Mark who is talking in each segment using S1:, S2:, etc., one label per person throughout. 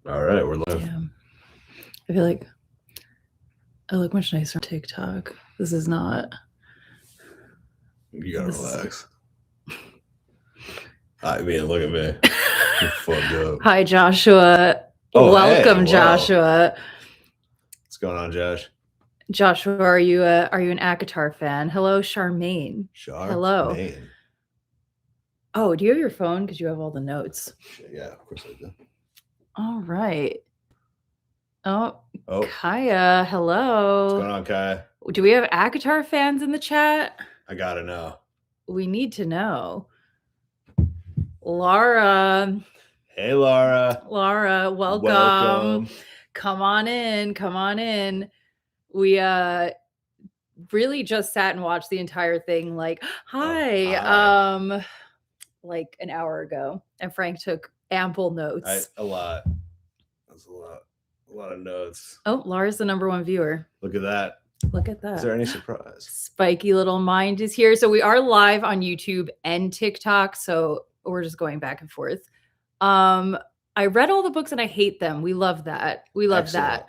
S1: All right, we're live.
S2: Damn. I feel like I look much nicer on TikTok. This is not.
S1: You gotta
S2: This is-
S1: relax. I mean, look at me. I'm fucked up.
S2: Hi, Joshua.
S1: Oh,
S2: Welcome,
S1: hey, wow.
S2: Joshua.
S1: What's going on, Josh?
S2: Joshua, are you an ACOTAR fan? Hello, Charmaine. Hello.
S1: Charmaine.
S2: Oh, do you have your phone? Because you have all the notes.
S1: Yeah, of course I do.
S2: All right. Oh,
S1: Oh,
S2: Kaya. Hello.
S1: what's going on, Kai?
S2: Do we have ACOTAR fans in the chat?
S1: I gotta know.
S2: We need to know. Laura.
S1: Hey, Laura.
S2: Laura, welcome. Come on in. Come on in. We really just sat and watched the entire thing like hi. Like an hour ago, and Frank took ample notes.
S1: A lot. That's a lot of notes.
S2: Oh, Laura's the #1 viewer.
S1: Look at that.
S2: Look at that.
S1: Is there any surprise?
S2: Spiky little mind is here. So we are live on YouTube and TikTok, so we're just going back and forth. I read all the books and I hate them. We love that. We love
S1: Excellent.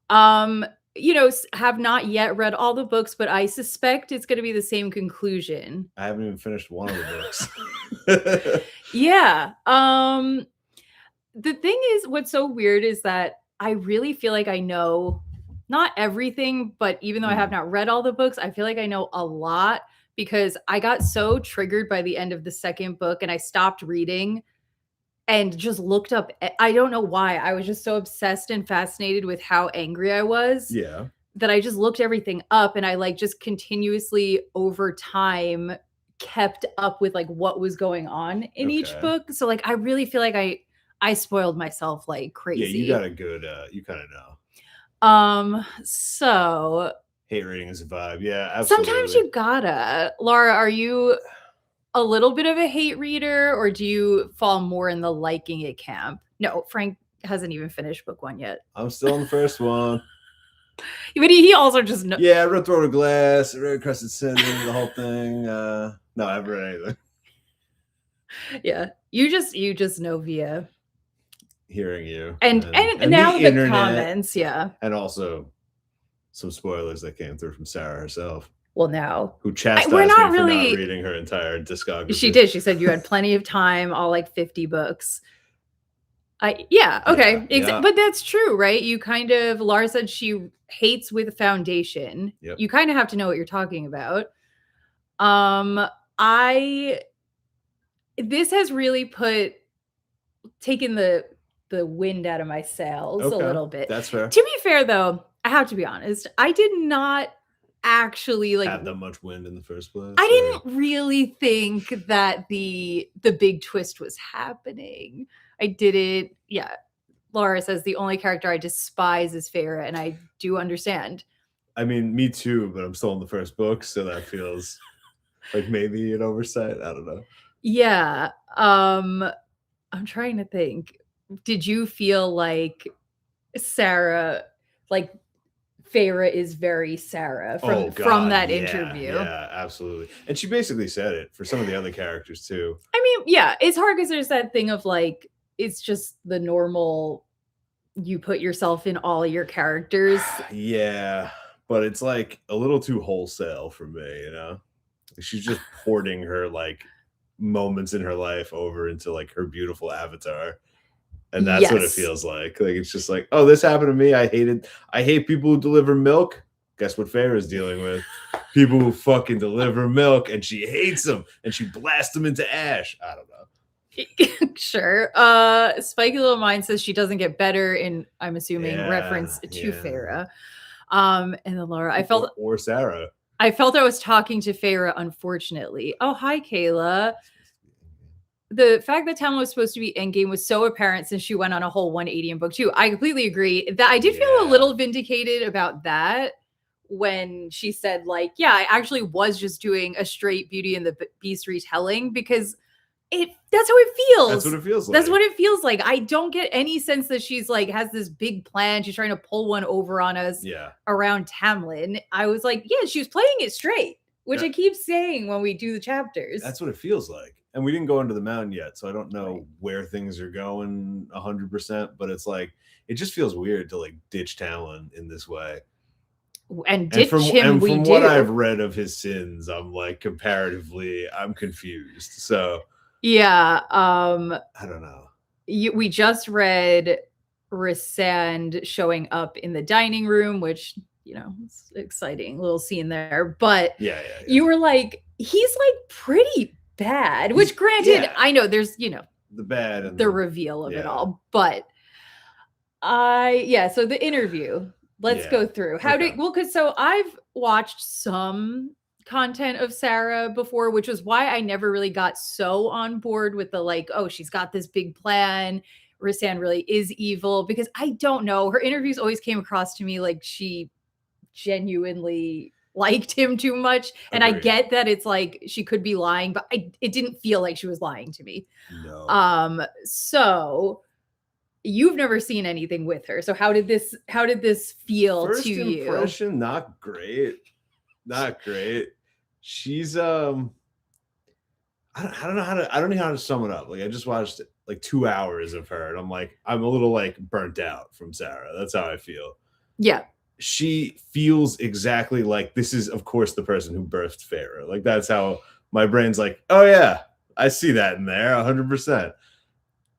S2: that. You know, have not yet read all the books, but I suspect it's going to be the same conclusion.
S1: I haven't even finished one of the books.
S2: Yeah. The thing is, what's so weird is that I really feel like I know not everything, but even though I have not read all the books, I feel like I know a lot because I got so triggered by the end of the second book and I stopped reading and just looked up. I don't know why. I was just so obsessed and fascinated with how angry I was.
S1: Yeah.
S2: That I just looked everything up and I like just continuously over time kept up with like what was going on in each book. So like I really feel like I spoiled myself like crazy.
S1: Yeah, you got a good you kind of know.
S2: So
S1: hate reading is a vibe. Yeah, absolutely.
S2: Sometimes you gotta. Laura, are you a little bit of a hate reader or do you fall more in the liking it camp? No, Frank hasn't even finished book 1 yet.
S1: I'm still on the first one.
S2: But he also just knows.
S1: Yeah, I read Throne of Glass, I read Crescent City, the whole thing. No, I haven't read anything.
S2: Yeah, you just know via
S1: hearing you
S2: and now the internet, comments, yeah,
S1: and also some spoilers that came through from Sarah herself.
S2: Well, now
S1: who chastised me for not reading her entire discography.
S2: She did. She said you had plenty of time, all like 50 books. Yeah, okay. Yeah. But that's true, right? You kind of, Laura said she hates with a foundation. Yep. You kind of have to know what you're talking about. This has really taken the wind out of my sails a little bit.
S1: That's fair.
S2: To be fair though, I have to be honest, I did not actually like
S1: have that much wind in the first place.
S2: I didn't really think that the big twist was happening. I didn't. Yeah. Laura says the only character I despise is Feyre, and I do understand.
S1: I mean, me too, but I'm still in the first book, so that feels like maybe an oversight. I don't know.
S2: Yeah. I'm trying to think. Did you feel like Sarah, like Feyre is very Sarah from that interview?
S1: Yeah, absolutely. And she basically said it for some of the other characters too.
S2: I mean, yeah, it's hard because there's that thing of like, it's just the normal, you put yourself in all your characters.
S1: Yeah, but it's like a little too wholesale for me, you know? She's just hoarding her like moments in her life over into like her beautiful avatar. And that's what it feels like. Like, it's just like, oh, this happened to me. I hate people who deliver milk. Guess what Feyre is dealing with? People who fucking deliver milk, and she hates them, and she blasts them into ash. I don't know.
S2: Sure. Spiky Little Mind says she doesn't get better in, I'm assuming, reference to Feyre. And then Laura, I felt...
S1: Or Sarah.
S2: I felt I was talking to Feyre, unfortunately. Oh, hi, Kayla. The fact that Talon was supposed to be endgame was so apparent since she went on a whole 180 in book 2. I completely agree. That I did feel a little vindicated about that when she said, like, yeah, I actually was just doing a straight Beauty and the Beast retelling because that's how it feels.
S1: That's what it feels like.
S2: That's what it feels like. I don't get any sense that she's like has this big plan. She's trying to pull one over on us around Tamlin. I was like, yeah, she was playing it straight, which I keep saying when we do the chapters.
S1: That's what it feels like. and we didn't go into the mountain yet, so I don't know
S2: Right.
S1: where things are going 100%. But it's like it just feels weird to like ditch Talon in this way.
S2: And ditch him
S1: and
S2: we
S1: from what I've
S2: do.
S1: read of his sins, I'm like comparatively, I'm confused. So
S2: Yeah,
S1: I don't know.
S2: we just read Rysand showing up in the dining room, which, you know, it's exciting little scene there, but
S1: Yeah.
S2: you were like, "He's, like, pretty bad," which
S1: He's-
S2: granted,
S1: yeah.
S2: I know there's, you know,
S1: The bad and
S2: the reveal of it
S1: yeah.
S2: all, but so the interview, let's
S1: Yeah.
S2: go through. How
S1: Okay.
S2: did well, because so I've watched some content of Sarah before, which was why I never really got so on board with the like, oh, she's got this big plan. Rysand really is evil, because I don't know. Her interviews always came across to me like she genuinely liked him too much. And I
S1: Agreed.
S2: get that it's like she could be lying, but it didn't feel like she was lying to me.
S1: No.
S2: So you've never seen anything with her. So how did this feel
S1: First
S2: to you?
S1: impression, not great. Not great. She's I don't know how to sum it up. Like I just watched like 2 hours of her and I'm like, I'm a little like burnt out from Sarah. That's how I feel.
S2: Yeah.
S1: She feels exactly like this is, of course, the person who birthed Pharaoh. Like that's how my brain's like, oh yeah, I see that in there 100%.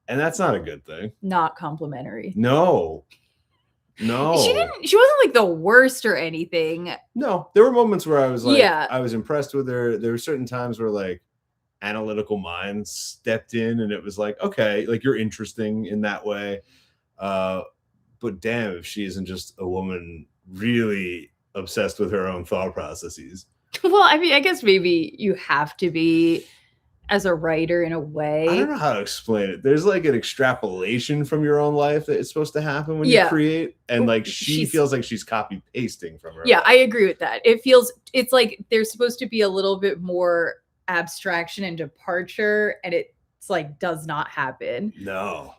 S1: And that's not a good thing.
S2: Not complimentary.
S1: No.
S2: She wasn't like the worst or anything.
S1: No, there were moments where I was like,
S2: Yeah.
S1: I was impressed with her. There were certain times where like analytical minds stepped in and it was like, okay, like you're interesting in that way. But damn, if she isn't just a woman really obsessed with her own thought processes.
S2: Well, I mean, I guess maybe you have to be as a writer in a way.
S1: I don't know how to explain it. There's like an extrapolation from your own life that is supposed to happen when you create. And like she feels like she's copy pasting from her.
S2: Yeah,
S1: life.
S2: I agree with that. It's like there's supposed to be a little bit more abstraction and departure, and it's like does not happen.
S1: No.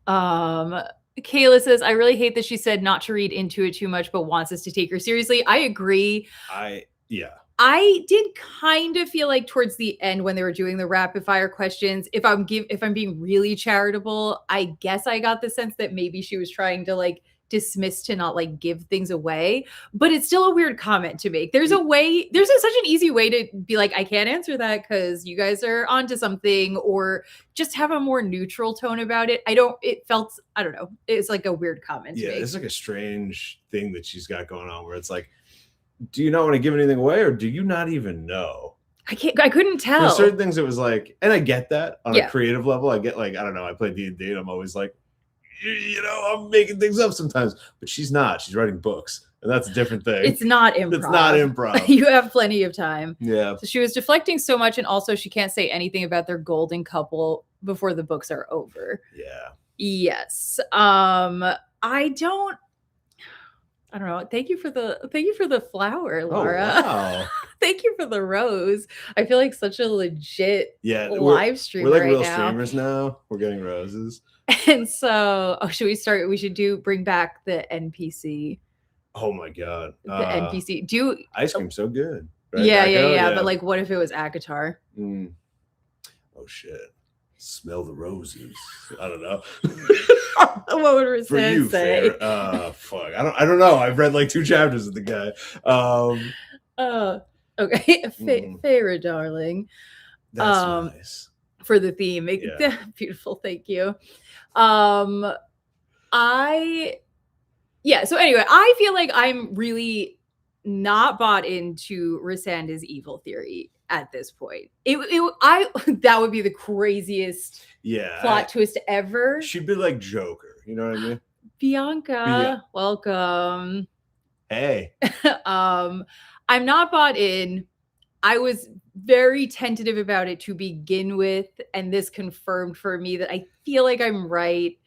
S2: Kayla says, I really hate that she said not to read into it too much, but wants us to take her seriously. I agree. I did kind of feel like towards the end when they were doing the rapid fire questions, if I'm being really charitable, I guess I got the sense that maybe she was trying to like dismiss to not like give things away, but it's still a weird comment to make. There's such an easy way to be like, I can't answer that because you guys are onto something, or just have a more neutral tone about it. I don't know. It's like a weird comment to make.
S1: It's like a strange thing that she's got going on where it's like, do you not want to give anything away or do you not even know?
S2: I couldn't tell.
S1: There's certain things it was like, and I get that on a creative level. I get like, I don't know, I play D&D and I'm always like, you know, I'm making things up sometimes, but she's not. She's writing books, and that's a different thing.
S2: It's not improv.
S1: It's not improv.
S2: You have plenty of time.
S1: Yeah.
S2: So she was deflecting so much, and also she can't say anything about their golden couple before the books are over.
S1: Yeah.
S2: Yes. I don't know. Thank you for the flower, Laura.
S1: Oh, wow.
S2: Thank you for the rose. I feel like such a legit live stream.
S1: We're like
S2: right
S1: real
S2: now.
S1: streamers now. We're getting roses.
S2: And so, should we start? We should bring back the NPC.
S1: Oh my god.
S2: The NPC.
S1: Ice cream so good.
S2: Right? Yeah. But like, what if it was ACOTAR?
S1: Oh shit. Smell the roses. I don't know.
S2: What would Rysand say?
S1: Fuck. I don't know. I've read like 2 chapters of the guy.
S2: Okay. Farah, darling.
S1: That's nice.
S2: For the theme.
S1: Yeah.
S2: Beautiful. Thank you. So anyway, I feel like I'm really not bought into Rysand's evil theory at this point. That would be the craziest plot twist ever.
S1: She'd be like Joker, you know what I mean?
S2: Bianca, welcome.
S1: Hey.
S2: I'm not bought in. I was very tentative about it to begin with, and this confirmed for me that I feel like I'm right.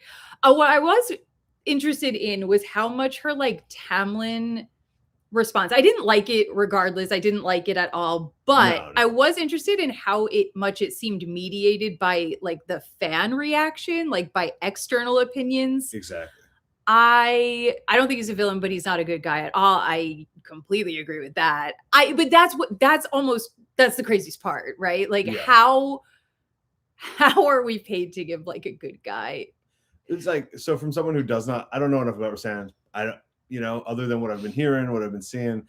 S2: What I was interested in was how much her like Tamlin response. I didn't like it regardless. I didn't like it at all, but no. I was interested in how much it seemed mediated by like the fan reaction, like by external opinions.
S1: Exactly.
S2: I don't think he's a villain, but he's not a good guy at all. I completely agree with that. But that's almost That's the craziest part, right? Like
S1: Yeah.
S2: how are we paid to give like a good guy?
S1: It's like, so from someone who does not, I don't know enough about Rasan. I don't, you know, other than what I've been hearing, what I've been seeing,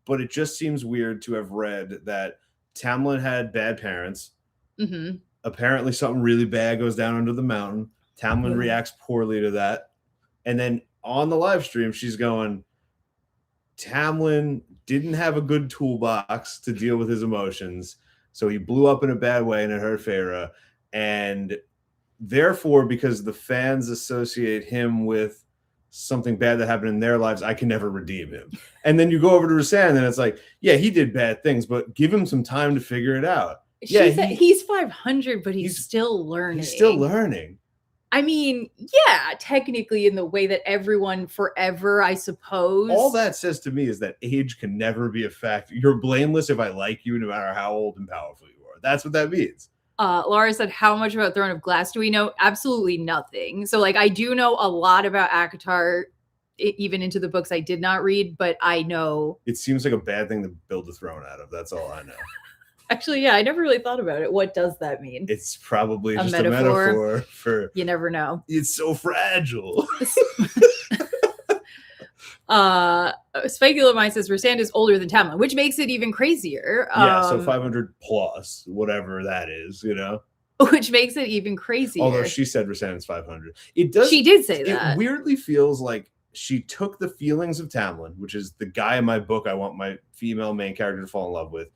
S1: but it just seems weird to have read that Tamlin had bad parents.
S2: Mm-hmm.
S1: Apparently something really bad goes down under the mountain. Tamlin
S2: Yeah.
S1: reacts poorly to that. And then on the live stream, she's going, Tamlin didn't have a good toolbox to deal with his emotions. So he blew up in a bad way and it hurt Feyre. And therefore, because the fans associate him with something bad that happened in their lives, I can never redeem him. And then you go over to Rasan and it's like, yeah, he did bad things, but give him some time to figure it out.
S2: She said he's 500, but he's still learning.
S1: He's still learning.
S2: I mean, yeah, technically in the way that everyone forever, I suppose.
S1: All that says to me is that age can never be a factor. You're blameless if I like you, no matter how old and powerful you are. That's what that means.
S2: Laura said, how much about Throne of Glass do we know? Absolutely nothing. So like, I do know a lot about ACOTAR, even into the books I did not read, but I know.
S1: It seems like a bad thing to build a throne out of. That's all I know.
S2: Actually, yeah, I never really thought about it. What does that mean?
S1: It's probably just a metaphor for...
S2: You never know.
S1: It's so fragile.
S2: Speculum Mind says Rasan is older than Tamlin, which makes it even crazier.
S1: Yeah, so 500 plus, whatever that is, you know?
S2: Which makes it even crazier.
S1: Although she said Rasan is 500. It does.
S2: She did say that.
S1: It weirdly feels like she took the feelings of Tamlin, which is the guy in my book I want my female main character to fall in love with,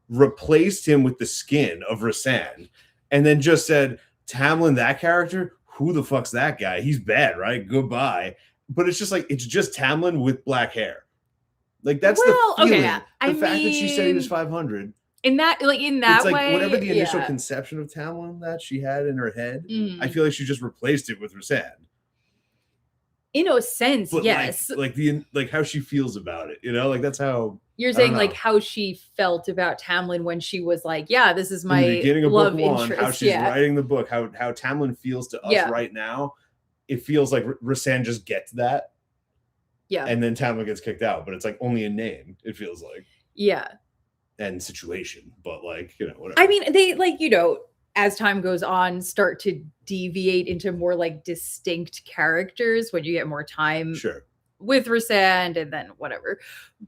S1: replaced him with the skin of Rasan, and then just said, Tamlin, that character, who the fuck's that guy? He's bad, right? Goodbye. But it's just like, it's just Tamlin with black hair. Like, that's the feeling.
S2: Okay,
S1: the fact that she said he was 500.
S2: In that
S1: it's like
S2: way,
S1: whatever the initial conception of Tamlin that she had in her head, I feel like she just replaced it with Rasan.
S2: In a sense,
S1: but
S2: yes.
S1: Like how she feels about it, you know? Like that's how
S2: you're saying, like how she felt about Tamlin when she was like, yeah, this is my
S1: in the beginning of
S2: love
S1: book one,
S2: interest.
S1: how she's writing the book, how Tamlin feels to us right now. It feels like Rasan just gets that.
S2: Yeah.
S1: And then Tamlin gets kicked out, but it's like only a name, it feels like.
S2: Yeah.
S1: And situation, but like, you know, whatever.
S2: I mean, they like, you know, as time goes on, start to deviate into more like distinct characters when you get more time with Rasan and then whatever.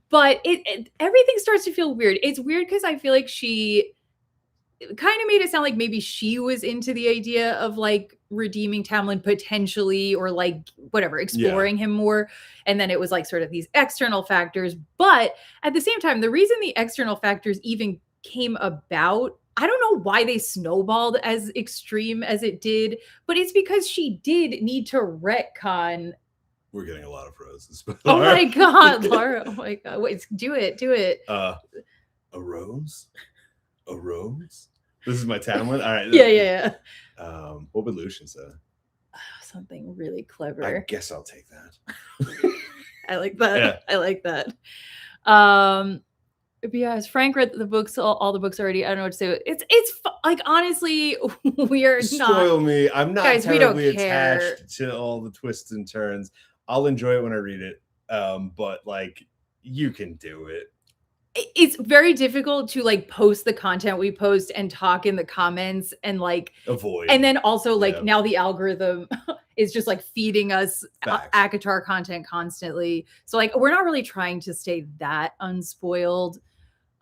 S2: But it everything starts to feel weird. It's weird because I feel like she kind of made it sound like maybe she was into the idea of like redeeming Tamlin potentially, or like whatever, exploring him more. And then it was like sort of these external factors. But at the same time, the reason the external factors even came about, I don't know why they snowballed as extreme as it did, but it's because she did need to retcon.
S1: We're getting a lot of roses.
S2: Oh my God, Laura. Oh my God. Wait, do it. A
S1: rose? A rose? This is my Tamlin? All right.
S2: Yeah.
S1: What would Lucian say?
S2: Something really clever.
S1: I guess I'll take that.
S2: I like that. Yeah. I like that. But yeah, as Frank read the books, all the books already. I don't know what to say. It's like, honestly, we are not.
S1: Spoil me. I'm not terribly attached to all the twists and turns. I'll enjoy it when I read it. But like, you can do it.
S2: It's very difficult to like post the content we post and talk in the comments and like
S1: avoid.
S2: And then also like now the algorithm is just like feeding us ACOTAR content constantly. So like, we're not really trying to stay that unspoiled.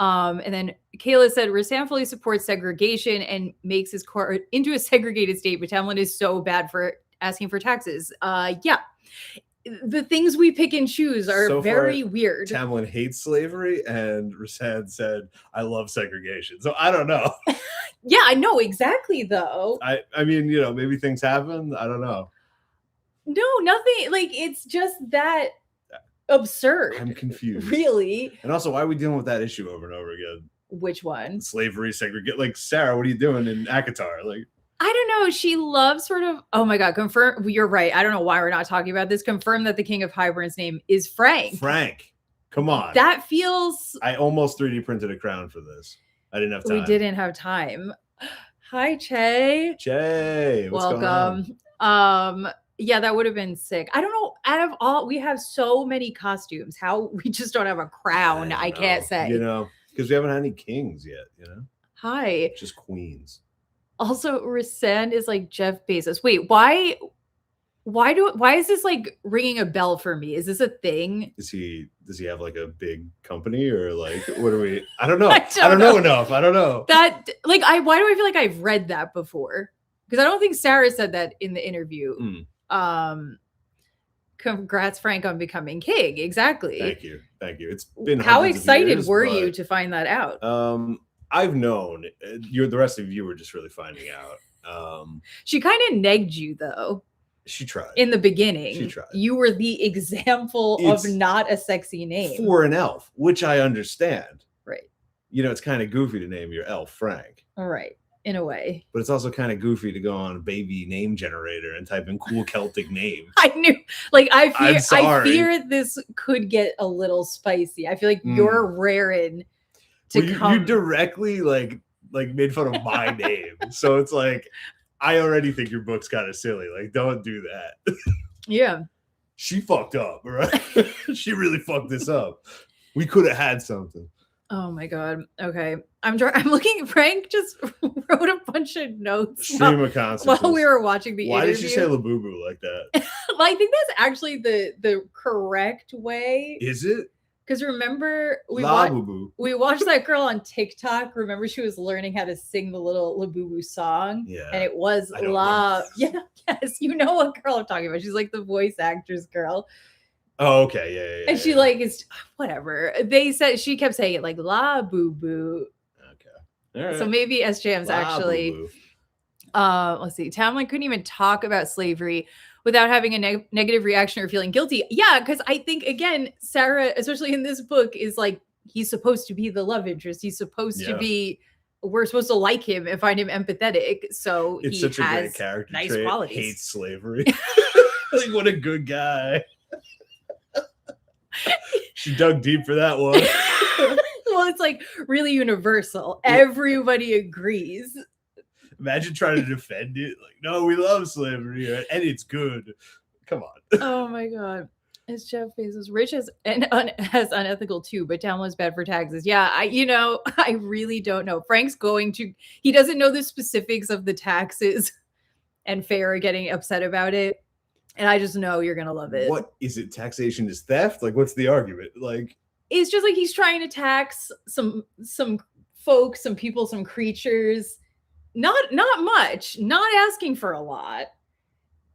S2: And then Kayla said, Rasan fully supports segregation and makes his court into a segregated state, but Tamlin is so bad for asking for taxes. Yeah. The things we pick and choose are so very weird.
S1: Tamlin hates slavery, and Rasan said, I love segregation. So I don't know.
S2: Yeah, I know exactly, though.
S1: I mean, you know, maybe things happen. I don't know.
S2: No, nothing. Like, it's just that absurd.
S1: I'm confused.
S2: Really?
S1: And also, why are we dealing with that issue over and over again?
S2: Which one?
S1: Slavery, segregate. Like, Sarah, what are you doing in ACOTAR? Like,
S2: I don't know. She loves sort of, oh my God, confirm. You're right. I don't know why we're not talking about this. Confirm that the King of Hybern's name is Frank.
S1: Frank. Come on.
S2: That feels.
S1: I almost 3D printed a crown for this. I didn't have time.
S2: We didn't have time. Hi, Che.
S1: Che.
S2: Welcome. Yeah, that would have been sick. I don't know. Out of all, we have so many costumes. How we just don't have a crown, I can't say.
S1: You know, Because we haven't had any kings yet, you know?
S2: Hi.
S1: Just queens.
S2: Also, Resand is like Jeff Bezos. Wait, why is this like ringing a bell for me? Is this a thing?
S1: Does he have like a big company or like what are we? I don't know.
S2: I
S1: don't know enough. I don't know.
S2: That like why do I feel like I've read that before? Because I don't think Sarah said that in the interview. Congrats, Frank, on becoming king. Exactly.
S1: Thank you. It's been
S2: how excited were you to find that out?
S1: I've known. The rest of you were just really finding out.
S2: She kind of negged you though.
S1: She tried
S2: in the beginning.
S1: She tried.
S2: You were the example of not a sexy name
S1: for an elf, which I understand.
S2: Right.
S1: You know, it's kind of goofy to name your elf Frank.
S2: All right. In a way.
S1: But it's also kind of goofy to go on a baby name generator and type in cool Celtic name.
S2: I knew. Like, I fear this could get a little spicy. I feel like you're raring to come.
S1: You directly like made fun of my name. So it's like, I already think your book's kind of silly. Like, don't do that.
S2: Yeah.
S1: She fucked up, right? She really fucked this up. We could have had something.
S2: Oh my God. Okay. I'm looking. Frank just wrote a bunch of notes
S1: Stream of consciousness
S2: while we were watching the interview.
S1: Why did she say Labubu like that?
S2: I think that's actually the correct way.
S1: Is it?
S2: Because remember, we watched that girl on TikTok. Remember, she was learning how to sing the little Labubu song.
S1: Yeah.
S2: And it was La. Yeah. Yes. You know what girl I'm talking about. She's like the voice actress girl.
S1: Oh, okay. Yeah.
S2: And she like is whatever. They said she kept saying it like La Boo Boo.
S1: Okay. All right.
S2: So maybe SJM's actually. Let's see. Tamlin couldn't even talk about slavery without having a negative reaction or feeling guilty. Yeah, because I think, again, Sarah, especially in this book, is like, he's supposed to be the love interest. He's supposed to be, we're supposed to like him and find him empathetic. So
S1: it's such a great character
S2: nice
S1: trait.
S2: Qualities.
S1: Hates slavery. Like, what a good guy. She dug deep for that one.
S2: Well, it's like really universal. Everybody agrees.
S1: Imagine trying to defend it. Like, no, we love slavery and it's good. Come on.
S2: Oh my God. It's Jeff Bezos. Rich as unethical too, but Tamlin's bad for taxes. Yeah, I really don't know. Frank's he doesn't know the specifics of the taxes, and Faye getting upset about it. And I just know you're gonna love it.
S1: What is it? Taxation is theft? Like, what's the argument? Like,
S2: it's just like he's trying to tax some folks, some people, some creatures. Not much, not asking for a lot.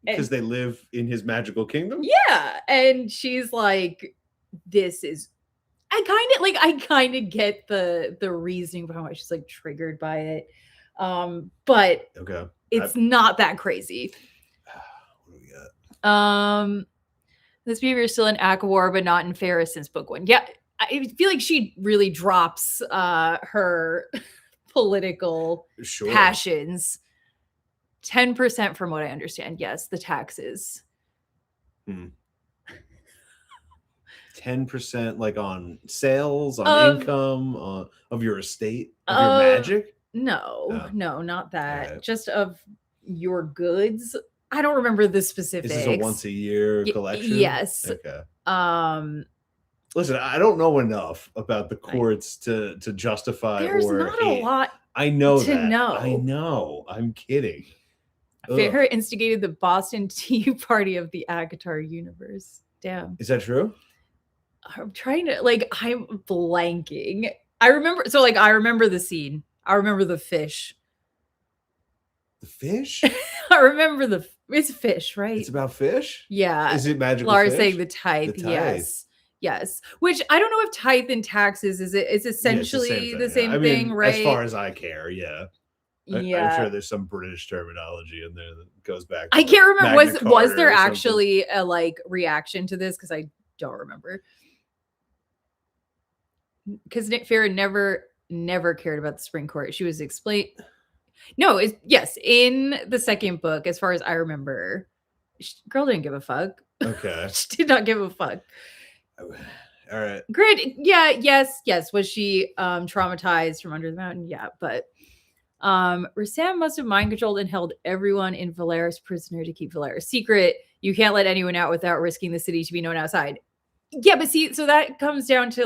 S1: Because they live in his magical kingdom?
S2: Yeah. And she's like, I kind of get the reasoning behind why she's like triggered by it. But it's not that crazy.
S1: What do we got?
S2: This behavior is still in ACOTAR, but not in Ferris since book 1. Yeah. I feel like she really drops her political passions. 10% from what I understand. Yes, the taxes.
S1: 10% like on sales, on income, of your estate, of your magic?
S2: No, not that. Right. Just of your goods. I don't remember the specifics.
S1: Is this a once a year collection?
S2: Yes.
S1: Okay. Listen, I don't know enough about the courts to justify.
S2: There's not a lot.
S1: I know
S2: to know.
S1: I know. I'm kidding.
S2: Fair instigated the Boston Tea Party of the ACOTAR universe. Damn.
S1: Is that true?
S2: I'm trying to I'm blanking. I remember the scene. I remember the fish.
S1: The fish?
S2: I remember it's fish, right?
S1: It's about fish?
S2: Yeah.
S1: Is it magical
S2: Laura's
S1: fish?
S2: saying the tithe. Yes. Which I don't know if tithe and taxes it's essentially the same thing, right?
S1: As far as I care, yeah. I'm sure there's some British terminology in there that goes back.
S2: I can't remember. Was there actually a reaction to this? Because I don't remember. Because Nick Farron never cared about the Spring Court. She was explained. No, in the second book, as far as I remember, girl didn't give a fuck.
S1: Okay.
S2: She did not give a fuck.
S1: All right.
S2: Great. Yeah. Yes. Was she traumatized from under the mountain? Yeah. But Rassam must have mind controlled and held everyone in Valeris prisoner to keep Valeris secret. You can't let anyone out without risking the city to be known outside. Yeah, but see, so that comes down to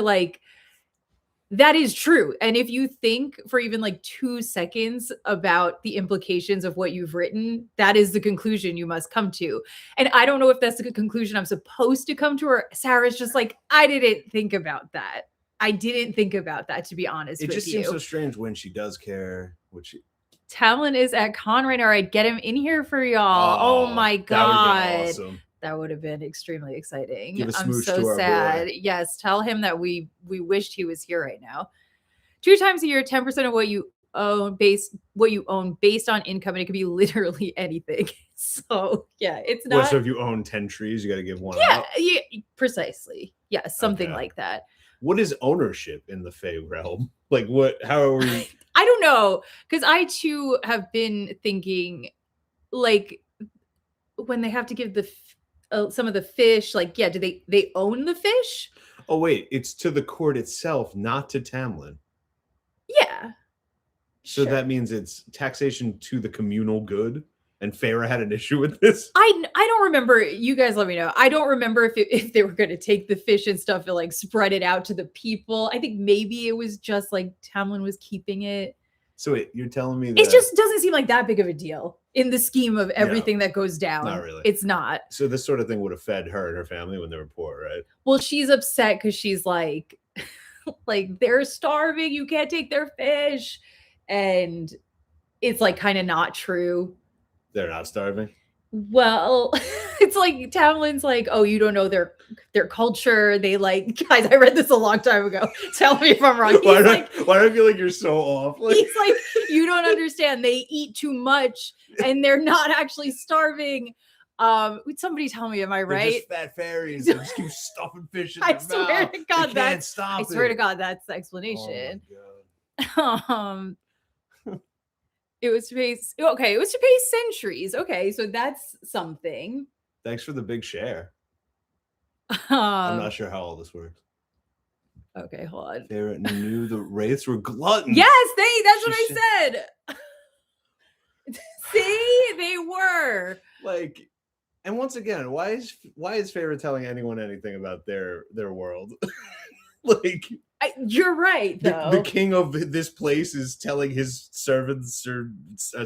S2: That is true. And if you think for even like 2 seconds about the implications of what you've written, that is the conclusion you must come to. And I don't know if that's the conclusion I'm supposed to come to, or Sarah's just like, I didn't think about that. I didn't think about that, to be honest
S1: It
S2: with
S1: just
S2: you.
S1: seems so strange when she does care. What she
S2: Talon is at con right now. I'd get him in here for y'all. Oh my God.
S1: That would have been awesome.
S2: That would have been extremely exciting.
S1: Give a
S2: I'm
S1: smooch
S2: so
S1: to our
S2: sad.
S1: boy.
S2: Yes, tell him that we wished he was here right now. 2 times a year, 10% of what you own based on income, and it could be literally anything. So yeah, it's not.
S1: Well, so if you own 10 trees, you got to give one
S2: Yeah,
S1: out.
S2: yeah, precisely. Yeah, something
S1: Okay.
S2: like that.
S1: What is ownership in the Fae realm? Like what? How are we?
S2: I don't know, because I too have been thinking, like, when they have to give some of the fish, like, yeah, do they own the fish?
S1: Oh wait, it's to the court itself, not to Tamlin.
S2: Yeah.
S1: So that means it's taxation to the communal good. And Farah had an issue with this.
S2: I don't remember. You guys let me know. I don't remember if they were going to take the fish and stuff and like spread it out to the people. I think maybe it was just like Tamlin was keeping it.
S1: So wait, you're telling me that
S2: it just doesn't seem like that big of a deal in the scheme of everything that goes down.
S1: Not really.
S2: It's not.
S1: So this sort of thing would have fed her and her family when they were poor, right?
S2: Well, she's upset because she's like, like they're starving. You can't take their fish, and it's like kind of not true.
S1: They're not starving.
S2: Well, it's like Tamlin's like, oh, you don't know their culture. They like, guys, I read this a long time ago. Tell me if I'm wrong.
S1: Why do I feel like you're so off? Like,
S2: he's like, you don't understand. They eat too much and they're not actually starving. Would somebody tell me, am I right?
S1: They're just fat fairies. They just keep stuffing fish in their mouth.
S2: Swear to God,
S1: I swear
S2: to God, that's the explanation.
S1: Oh my God.
S2: It was to pay. Okay, it was to pay centuries. Okay, so that's something.
S1: Thanks for the big share. I'm not sure how all this works.
S2: Okay, hold on.
S1: Farah knew the wraiths were gluttons.
S2: Yes, that's what I said. See, they were
S1: like. And once again, why is Farah telling anyone anything about their world? Like.
S2: You're right, though.
S1: The king of this place is telling his servants or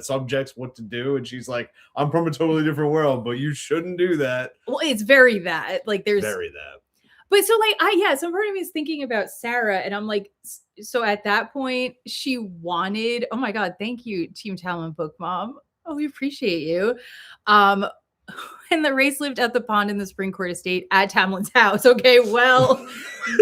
S1: subjects what to do, and she's like, "I'm from a totally different world, but you shouldn't do that."
S2: Well, it's very that. Like, there's
S1: very that.
S2: But so, like, some part of me is thinking about Sarah, and I'm like, so at that point, she wanted. Oh my God, thank you, Team Talon Book Mom. Oh, we appreciate you. And the race lived at the pond in the Spring Court estate at Tamlin's house. Okay, well,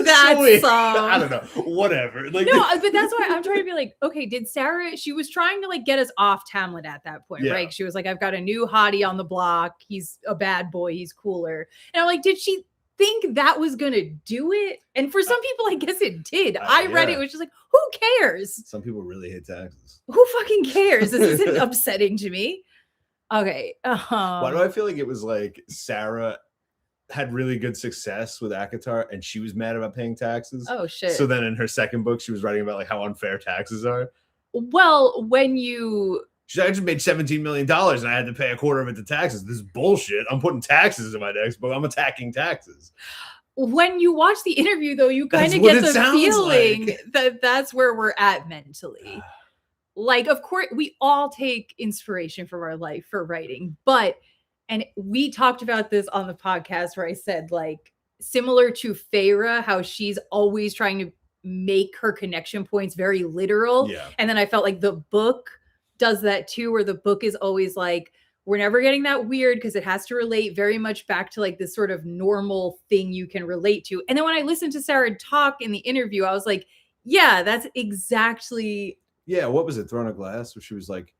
S2: that's
S1: I don't know, whatever. Like,
S2: no, but that's why I'm trying to be like, okay, did Sarah? She was trying to like get us off Tamlin at that point, right? She was like, I've got a new hottie on the block. He's a bad boy. He's cooler. And I'm like, did she think that was gonna do it? And for some people, I guess it did. I read it was just like, who cares?
S1: Some people really hate taxes.
S2: Who fucking cares? This isn't upsetting to me. Okay.
S1: Why do I feel like it was like Sarah had really good success with ACOTAR and she was mad about paying taxes?
S2: Oh shit.
S1: So then in her second book, she was writing about like how unfair taxes are.
S2: Well,
S1: she's like, I just made $17 million and I had to pay a quarter of it to taxes. This is bullshit. I'm putting taxes in my next book. I'm attacking taxes.
S2: When you watch the interview, though, you kind of get the feeling that that's where we're at mentally. Like, of course, we all take inspiration from our life for writing, and we talked about this on the podcast where I said, like, similar to Farah, how she's always trying to make her connection points very literal.
S1: Yeah.
S2: And then I felt like the book does that too, where the book is always like, we're never getting that weird because it has to relate very much back to like this sort of normal thing you can relate to. And then when I listened to Sarah talk in the interview, I was like, yeah, that's exactly.
S1: Yeah, what was it? Throne of Glass, where she was like,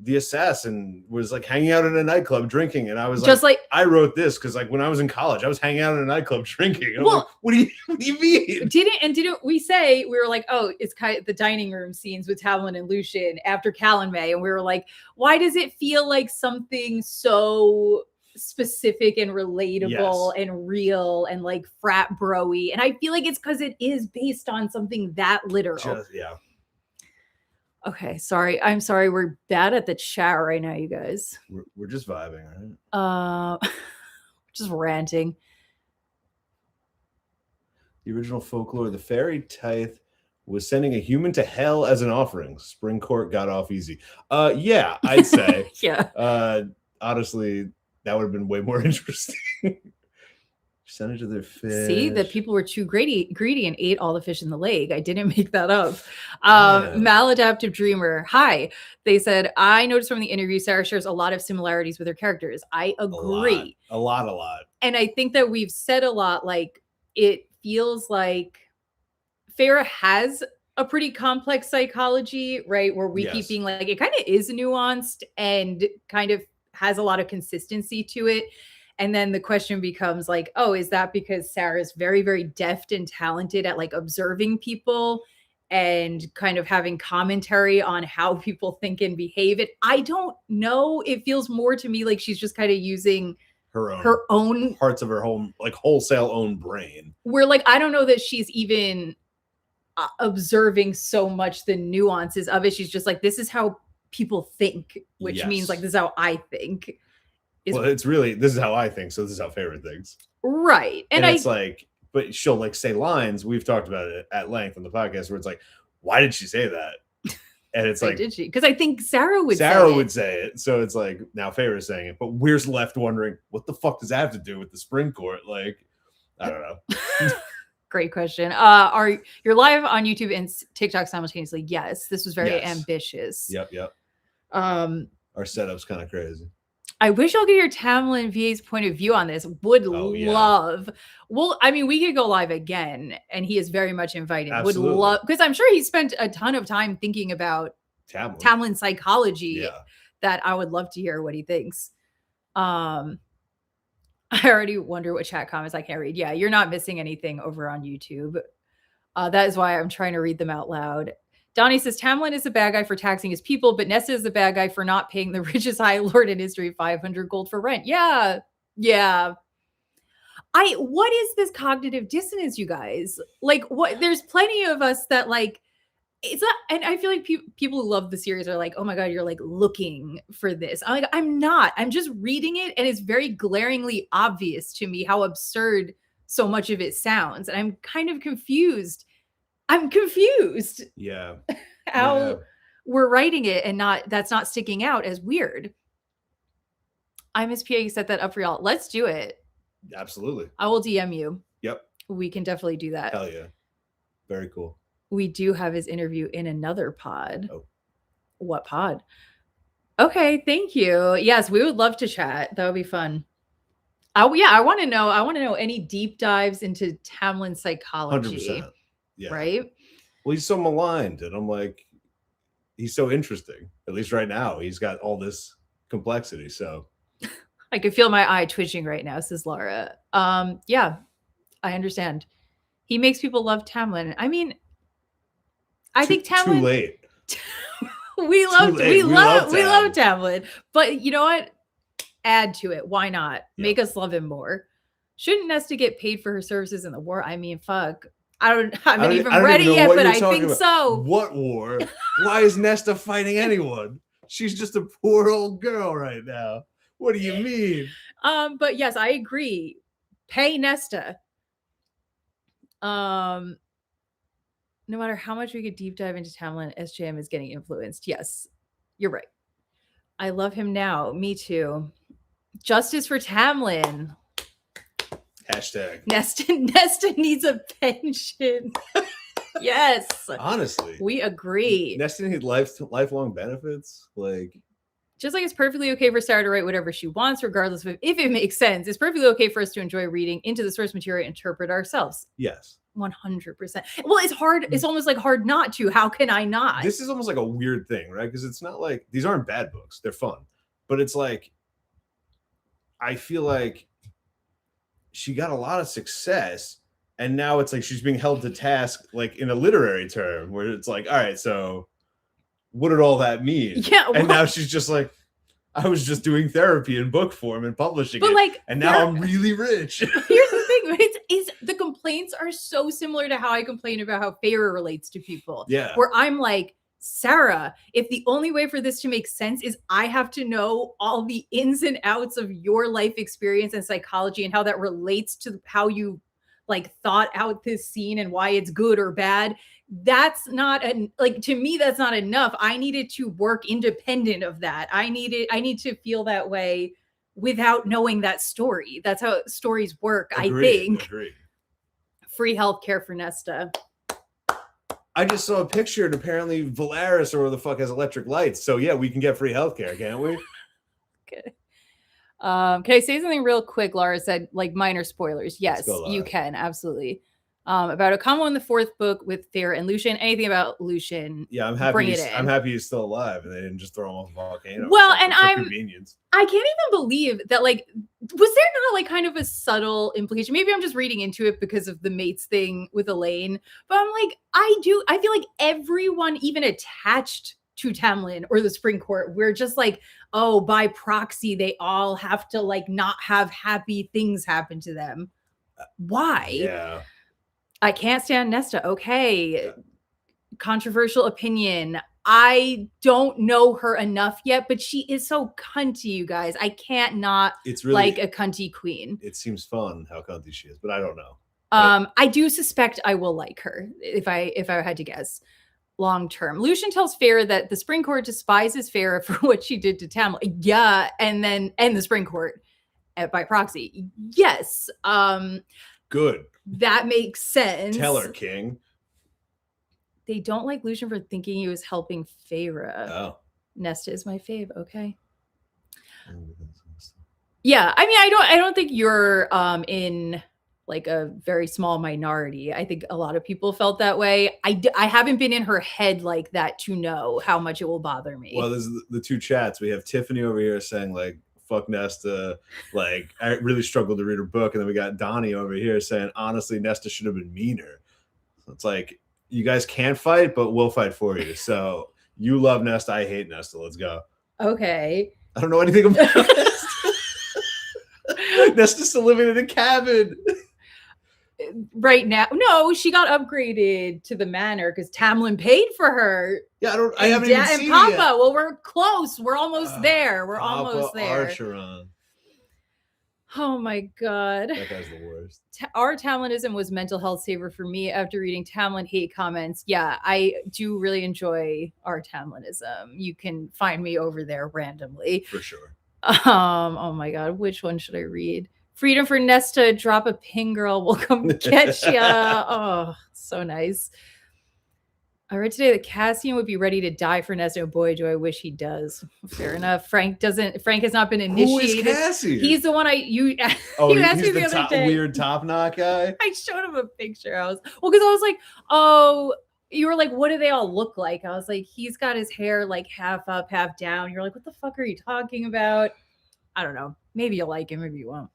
S1: the assassin was like hanging out in a nightclub drinking, and I was just like I wrote this because like when I was in college, I was hanging out in a nightclub drinking. And well, I'm like, what do you mean?
S2: Didn't we say we were like, oh, it's kind of the dining room scenes with Tamlin and Lucien after Callan May, and we were like, why does it feel like something so specific and relatable and real and like frat bro-y? And I feel like it's because it is based on something that literal. Okay, sorry. I'm sorry. We're bad at the chat right now, you guys.
S1: We're just vibing, right?
S2: Just ranting.
S1: The original folklore, the fairy tithe Was sending a human to hell as an offering. Spring Court got off easy. Yeah, I'd say.
S2: Yeah.
S1: Honestly, that would have been way more interesting. Percentage of their fish.
S2: See, that people were too greedy and ate all the fish in the lake. I didn't make that up.
S1: Yeah.
S2: Maladaptive Dreamer. Hi. They said, I noticed from the interview, Sarah shares a lot of similarities with her characters. I agree.
S1: A lot.
S2: And I think that we've said a lot, like, it feels like Farrah has a pretty complex psychology, right? Where we keep being like, it kind of is nuanced and kind of has a lot of consistency to it. And then the question becomes like, oh, is that because Sarah's very, very deft and talented at like observing people and kind of having commentary on how people think and behave? It, I don't know. It feels more to me like she's just kind of using her own
S1: parts of her home, like wholesale own brain.
S2: Where like, I don't know that she's even observing so much the nuances of it. She's just like, this is how people think, which means like, this is how I think.
S1: Well, it's really, this is how I think, so this is how Farrah thinks.
S2: Right.
S1: And it's like, but she'll like say lines, we've talked about it at length on the podcast, where it's like, why did she say that? And it's like,
S2: did she? Because I think Sarah would
S1: say it. So it's like, now Farrah's saying it, but we're left wondering, what the fuck does that have to do with the Spring Court? Like, I don't know.
S2: Great question. You're live on YouTube and TikTok simultaneously? Yes. This was very ambitious.
S1: Yep. Our setup's kind of crazy.
S2: I wish y'all could hear Tamlin VA's point of view on this. Would love. Well, I mean, we could go live again, and he is very much invited.
S1: Absolutely.
S2: Would love, because I'm sure he spent a ton of time thinking about Tamlin psychology. That I would love to hear what he thinks. I already wonder what chat comments I can't read. Yeah, you're not missing anything over on YouTube. That is why I'm trying to read them out loud. Donnie says, Tamlin is the bad guy for taxing his people, but Nesta is the bad guy for not paying the richest high lord in history 500 gold for rent. Yeah. What is this cognitive dissonance, you guys? Like, what? There's plenty of us that like, it's not, and I feel like people who love the series are like, oh my God, you're like looking for this. I'm like, I'm not. I'm just reading it, and it's very glaringly obvious to me how absurd so much of it sounds. And I'm kind of confused.
S1: Yeah.
S2: How we're writing it and that's not sticking out as weird. I miss PA set that up for y'all. Let's do it.
S1: Absolutely.
S2: I will DM you.
S1: Yep.
S2: We can definitely do that.
S1: Hell yeah. Very cool.
S2: We do have his interview in another pod.
S1: Oh.
S2: What pod? Okay, thank you. Yes, we would love to chat. That would be fun. Oh yeah, I want to know any deep dives into Tamlin psychology.
S1: 100%. Yeah.
S2: Right?
S1: Well, he's so maligned, and I'm like, he's so interesting. At least right now, he's got all this complexity. So
S2: I can feel my eye twitching right now, says Laura. Yeah, I understand. He makes people love Tamlin. I mean, I think Tamlin.
S1: Too late.
S2: we love Tamlin, but you know what? Add to it. Why not? Make us love him more. Shouldn't Nesta get paid for her services in the war? I mean, fuck. I haven't even read it yet, but I think so.
S1: What war? Why is Nesta fighting anyone? She's just a poor old girl right now. What do you mean?
S2: But yes, I agree. Pay Nesta. No matter how much we could deep dive into Tamlin, SJM is getting influenced. Yes, you're right. I love him now. Me too. Justice for Tamlin.
S1: Hashtag.
S2: Nesta needs a pension. Yes.
S1: Honestly.
S2: We agree.
S1: Nesta needs lifelong benefits. Like,
S2: just like it's perfectly okay for Sarah to write whatever she wants, regardless of if it makes sense. It's perfectly okay for us to enjoy reading into the source material and interpret ourselves.
S1: Yes.
S2: 100%. Well, it's hard. It's almost like hard not to. How can I not?
S1: This is almost like a weird thing, right? Because it's not like, these aren't bad books. They're fun. But it's like, I feel like she got a lot of success, and now it's like she's being held to task, like in a literary term, where it's like, all right, so what did all that mean?
S2: Yeah.
S1: And now she's just like, I was just doing therapy in book form and publishing it,
S2: like,
S1: and now I'm really rich.
S2: Here's the thing: it's the complaints are so similar to how I complain about how Farrah relates to people.
S1: Yeah.
S2: Where I'm like, Sarah, if the only way for this to make sense is I have to know all the ins and outs of your life experience and psychology and how that relates to how you like thought out this scene and why it's good or bad. That's not like, to me, that's not enough. I needed to work independent of that. I need to feel that way without knowing that story. That's how stories work.
S1: Agreed,
S2: I think.
S1: Agreed.
S2: Free healthcare for Nesta.
S1: I just saw a picture, and apparently Valaris or whatever the fuck has electric lights. So yeah, we can get free healthcare, can't we?
S2: Okay. Can I say something real quick? Laura said, like, minor spoilers. Yes,
S1: go,
S2: you can, absolutely. About a combo in the fourth book with Farrah and Lucian. Anything about Lucian?
S1: Yeah, I'm happy.
S2: Bring it in.
S1: I'm happy he's still alive, and they didn't just throw him off a volcano.
S2: Well, and
S1: convenience.
S2: I can't even believe that. Like, was there not like kind of a subtle implication? Maybe I'm just reading into it because of the mates thing with Elaine. But I'm like, I feel like everyone, even attached to Tamlin or the Spring Court, we're just like, oh, by proxy, they all have to like not have happy things happen to them. Why?
S1: Yeah.
S2: I can't stand Nesta. Okay. Yeah. Controversial opinion. I don't know her enough yet, but she is so cunty, you guys. I can't not like a cunty queen.
S1: It seems fun how cunty she is, but I don't know.
S2: I do suspect I will like her if I had to guess. Long term. Lucian tells Farrah that the Spring Court despises Farrah for what she did to Tamlin. Yeah, and the Spring Court by proxy. Yes.
S1: Good.
S2: That makes sense.
S1: Tell her, King.
S2: They don't like Lucian for thinking he was helping Farrah.
S1: Oh.
S2: Nesta is my fave. Okay. Yeah, I mean, I don't think you're in like a very small minority. I think a lot of people felt that way. I haven't been in her head like that to know how much it will bother me.
S1: Well, there's the two chats. We have Tiffany over here saying like, fuck Nesta, like I really struggled to read her book. And then we got Donnie over here saying, honestly, Nesta should have been meaner. So it's like, you guys can't fight, but we'll fight for you. So you love Nesta, I hate Nesta. Let's go.
S2: Okay.
S1: I don't know anything about Nesta. Nesta's still living in a cabin.
S2: Right now, no, she got upgraded to the manor because Tamlin paid for her.
S1: Yeah, I haven't even seen
S2: Papa.
S1: It yet.
S2: Well, we're close. We're almost there. We're
S1: Papa
S2: almost there.
S1: Archeron.
S2: Oh my god,
S1: that guy's the worst.
S2: Our Tamlinism was mental health saver for me after reading Tamlin hate comments. Yeah, I do really enjoy our Tamlinism. You can find me over there randomly
S1: for sure.
S2: Oh my god, which one should I read? Freedom for Nesta, drop a ping girl, we'll come get ya. Oh, so nice. I read today that Cassian would be ready to die for Nesta. Boy, do I wish he does. Fair enough. Frank has not been initiated.
S1: Who is Cassian?
S2: He's the one you asked me the other day.
S1: Weird top knot guy.
S2: I showed him a picture. Because I was like, oh, you were like, what do they all look like? I was like, he's got his hair like half up, half down. You're like, what the fuck are you talking about? I don't know. Maybe you'll like him, maybe you won't.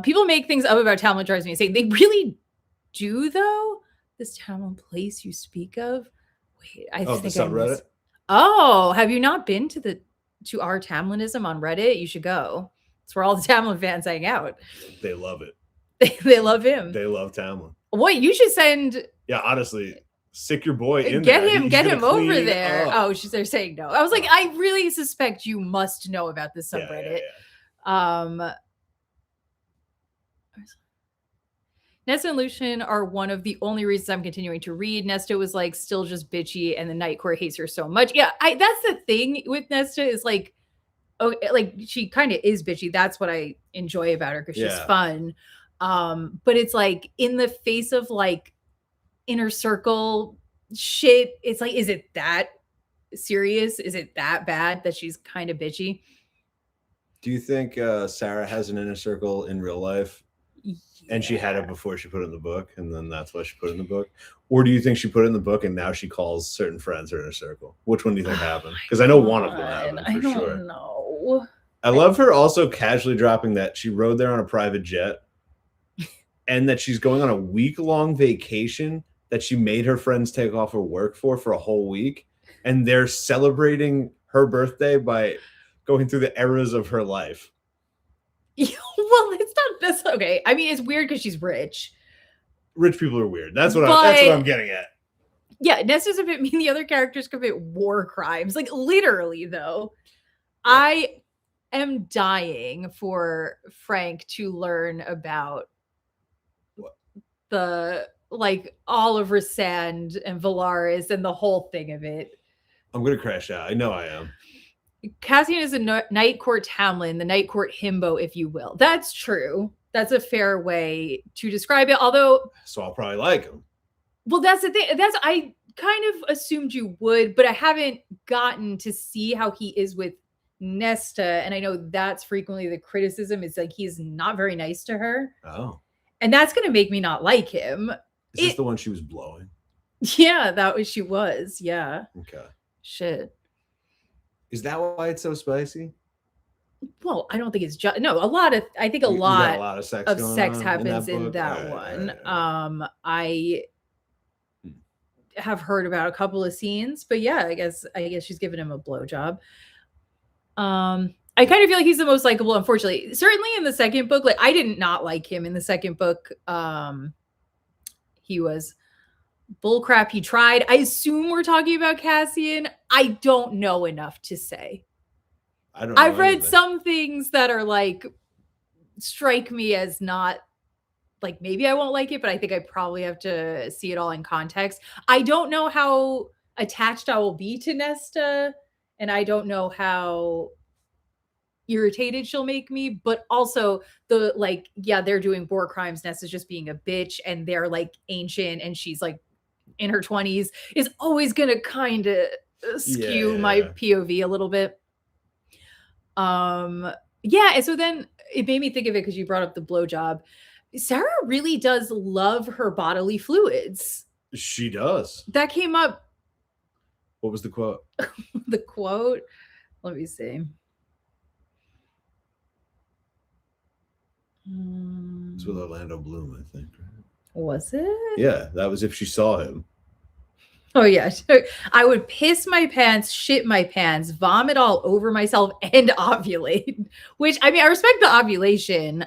S2: People make things up about Tamlin, drives me insane. They really do, though. This Tamlin place you speak of. Wait, I think
S1: the subreddit.
S2: Oh, have you not been to our Tamlinism on Reddit? You should go. It's where all the Tamlin fans hang out.
S1: They love it.
S2: They love him.
S1: They love Tamlin.
S2: Wait, you should send.
S1: Yeah, honestly, sick your boy in
S2: get
S1: there.
S2: Get him over there.
S1: Up.
S2: Oh, they're saying no. I was like, I really suspect you must know about this subreddit. Yeah. Nesta and Lucian are one of the only reasons I'm continuing to read. Nesta was like still just bitchy, and the Night Court hates her so much. Yeah, that's the thing with Nesta is like, oh, like she kind of is bitchy. That's what I enjoy about her because she's fun. But it's like in the face of like inner circle shit, it's like, is it that serious? Is it that bad that she's kind of bitchy?
S1: Do you think Sarah has an inner circle in real life? Yeah. And she had it before she put it in the book, and then that's why she put it in the book? Or do you think she put it in the book and now she calls certain friends her inner circle? Which one do you think happened? Because I know one of them happened for sure. I don't
S2: know.
S1: I love her also casually dropping that she rode there on a private jet and that she's going on a week-long vacation that she made her friends take off her work for a whole week. And they're celebrating her birthday by going through the eras of her life.
S2: Well, that's okay. I mean, it's weird because she's rich.
S1: Rich people are weird. That's what I'm getting at.
S2: Yeah, Nesta's a bit mean. The other characters commit war crimes. Like literally, though. I am dying for Frank to learn about the like Oliver Sand and Valaris and the whole thing of it.
S1: I'm gonna crash out. I know I am.
S2: Cassian is a Night Court Tamlin, the Night Court himbo, if you will. That's true. That's a fair way to describe it. Although,
S1: so I'll probably like him.
S2: Well, that's the thing. I kind of assumed you would, but I haven't gotten to see how he is with Nesta, and I know that's frequently the criticism. Is like he's not very nice to her.
S1: Oh,
S2: and that's gonna make me not like him.
S1: Is this the one she was blowing?
S2: Yeah, she was. Yeah.
S1: Okay.
S2: Shit.
S1: Is that why it's so spicy?
S2: Well, I don't think it's just no. I think a lot
S1: of sex,
S2: happens in that one. Right. I have heard about a couple of scenes, but yeah, I guess she's giving him a blowjob. I kind of feel like he's the most likable, unfortunately. Certainly in the second book, like I did not like him in the second book. He was bullcrap. He tried. I assume we're talking about Cassian. I don't know enough to say. I've read some things that are like strike me as not like maybe I won't like it, but I think I probably have to see it all in context. I don't know how attached I will be to Nesta, and I don't know how irritated she'll make me, but also the like, yeah, they're doing war crimes. Nesta's just being a bitch, and they're like ancient, and she's like in her 20s is always gonna kind of skew my POV a little bit. Yeah, and so then it made me think of it because you brought up the blowjob. Sarah really does love her bodily fluids.
S1: She does.
S2: That came up.
S1: What was the quote?
S2: The quote? Let me see.
S1: It's with Orlando Bloom, I think. Right?
S2: Was it?
S1: Yeah, that was if she saw him.
S2: Oh, yeah. I would piss my pants, shit my pants, vomit all over myself, and ovulate. Which, I mean, I respect the ovulation.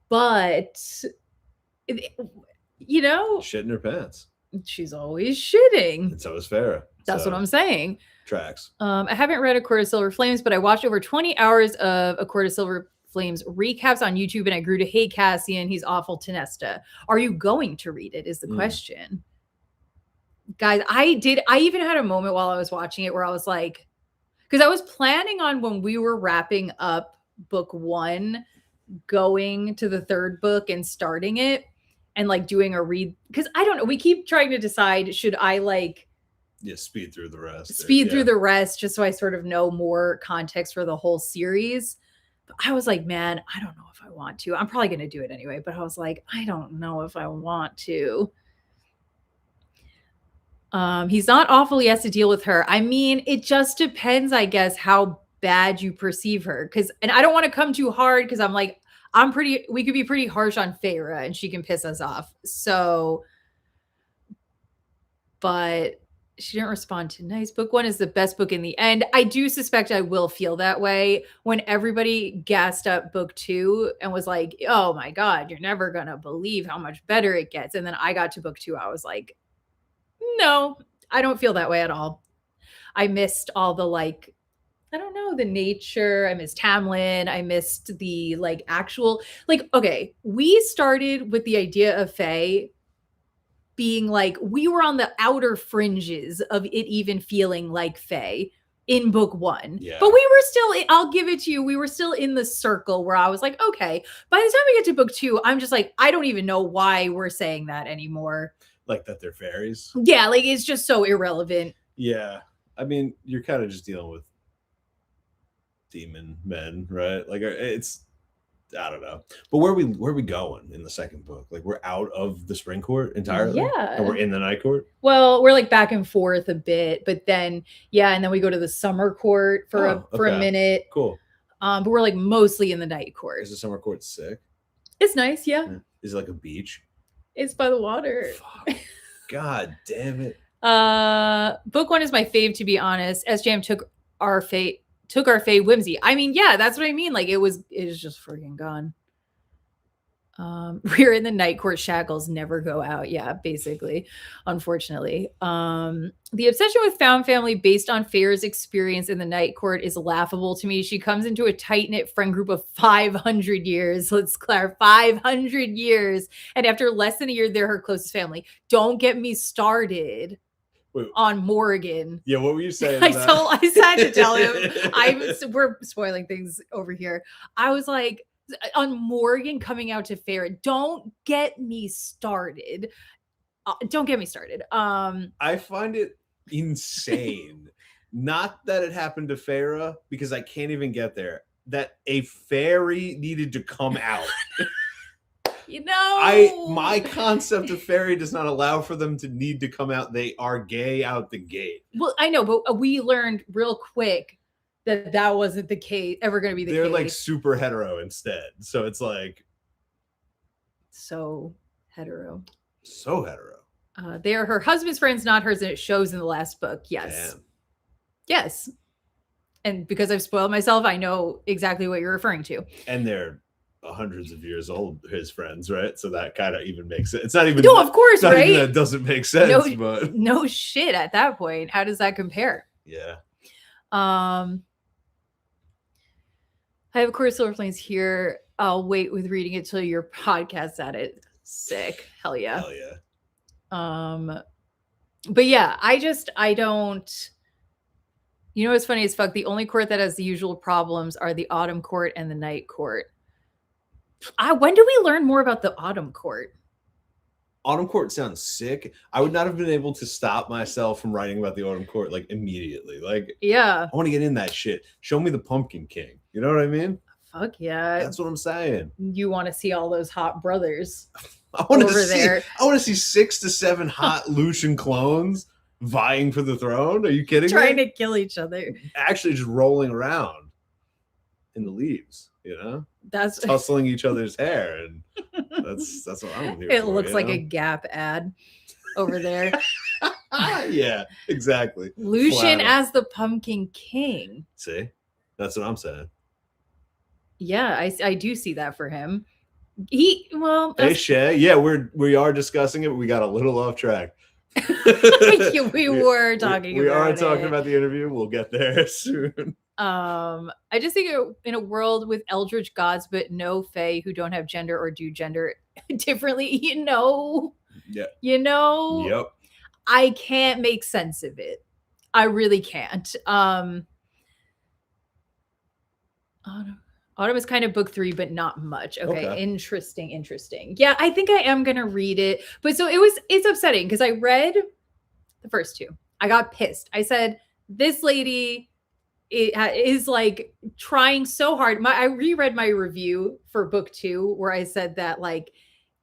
S2: But, you know.
S1: Shitting her pants.
S2: She's always shitting.
S1: And so is Farrah.
S2: That's what I'm saying.
S1: Tracks.
S2: I haven't read A Court of Silver Flames, but I watched over 20 hours of A Court of Silver Flames recaps on YouTube, and I grew to hate Cassian. He's awful to Nesta. Are you going to read it is the question. Guys, I even had a moment while I was watching it where I was like, because I was planning on when we were wrapping up book 1, going to the 3rd book and starting it and like doing a read. Because I don't know, we keep trying to decide, should I like
S1: speed through the rest?
S2: Through the rest just so I sort of know more context for the whole series. But I was like, man, I don't know if I want to. I'm probably going to do it anyway. But I was like, I don't know if I want to. He's not awful. He has to deal with her. I mean, it just depends, I guess, how bad you perceive her. And I don't want to come too hard because I'm like, we could be pretty harsh on Farrah and she can piss us off. So, but she didn't respond to nice. Book 1 is the best book in the end. I do suspect I will feel that way when everybody gassed up book 2 and was like, oh my God, you're never going to believe how much better it gets. And then I got to book 2. I was like, no, I don't feel that way at all. I missed all the like, I don't know, the nature. I missed Tamlin. I missed the like actual, like, okay, we started with the idea of Faye being like, we were on the outer fringes of it even feeling like Faye in book 1. Yeah. But we were still, I'll give it to you, we were still in the circle where I was like, okay, by the time we get to book 2, I'm just like, I don't even know why we're saying that anymore.
S1: Like that they're fairies?
S2: Yeah, like it's just so irrelevant.
S1: Yeah. I mean, you're kind of just dealing with demon men, right? Like it's, I don't know. But where are we going in the second book? Like we're out of the spring court entirely?
S2: Yeah.
S1: And we're in the night court?
S2: Well, we're like back and forth a bit, but then, yeah, and then we go to the summer court for a minute.
S1: Cool.
S2: But we're like mostly in the night court.
S1: Is the summer court sick?
S2: It's nice, yeah.
S1: Is it like a beach?
S2: It's by the water.
S1: Fuck. God damn it.
S2: Book 1 is my fave, to be honest. SJM took our fave whimsy. I mean, yeah, that's what I mean. Like it was just freaking gone. We're in the night court, shackles never go out. Yeah, basically, unfortunately. The obsession with found family based on Feyre's experience in the night court is laughable to me. She comes into a tight-knit friend group of 500 years. Let's clarify, 500 years. And after less than a year, they're her closest family. Don't get me started. Wait, on Morgan.
S1: Yeah, what were you saying?
S2: I had to tell him. We're spoiling things over here. I was like, on Morgan coming out to Feyre, don't get me started. Don't get me started.
S1: I find it insane. Not that it happened to Feyre, because I can't even get there. That a fairy needed to come out.
S2: You know,
S1: my concept of fairy does not allow for them to need to come out. They are gay out the gate.
S2: Well, I know, but we learned real quick that wasn't the case, ever going to be the case.
S1: They're like super hetero instead. So it's like.
S2: So hetero.
S1: So hetero.
S2: They are her husband's friends, not hers, and it shows in the last book. Yes.
S1: Damn.
S2: Yes. And because I've spoiled myself, I know exactly what you're referring to.
S1: And they're hundreds of years old, his friends, right? So that kind of even makes it. It's not even.
S2: No, of course,
S1: not
S2: right?
S1: Even that doesn't make sense, but
S2: no shit at that point. How does that compare?
S1: Yeah.
S2: I have a course Silver Flames here. I'll wait with reading it till your podcast's at it. Sick. Hell yeah.
S1: Hell yeah.
S2: But yeah, I don't. You know what's funny as fuck? The only court that has the usual problems are the autumn court and the night court. When do we learn more about the autumn court?
S1: Autumn court sounds sick. I would not have been able to stop myself from writing about the autumn court like immediately. Like,
S2: yeah,
S1: I want to get in that shit. Show me the Pumpkin King. You know what I mean?
S2: Fuck yeah.
S1: That's what I'm saying.
S2: You want to see all those hot brothers
S1: I want to see 6 to 7 hot Lucian clones vying for the throne. Are you kidding me?
S2: Trying to kill each other.
S1: Actually just rolling around in the leaves, you know?
S2: That's
S1: tussling each other's hair, and that's what I'm here
S2: it
S1: for,
S2: looks like a Gap ad over there.
S1: Yeah, exactly.
S2: Lucian as the Pumpkin King.
S1: See? That's what I'm saying.
S2: Yeah, I do see that for him. Hey
S1: Shay, yeah, we are discussing it, but we got a little off track.
S2: we were talking
S1: we
S2: about
S1: are talking about the interview. We'll get there soon.
S2: I just think in a world with eldritch gods but no fae who don't have gender or do gender differently,
S1: Yeah.
S2: Yep. I can't make sense of it. I really can't. Autumn is kind of book 3, but not much. Okay. Interesting. Yeah, I think I am gonna read it. But so it's upsetting because I read the first 2. I got pissed. I said, this lady is like trying so hard. I reread my review for book 2 where I said that like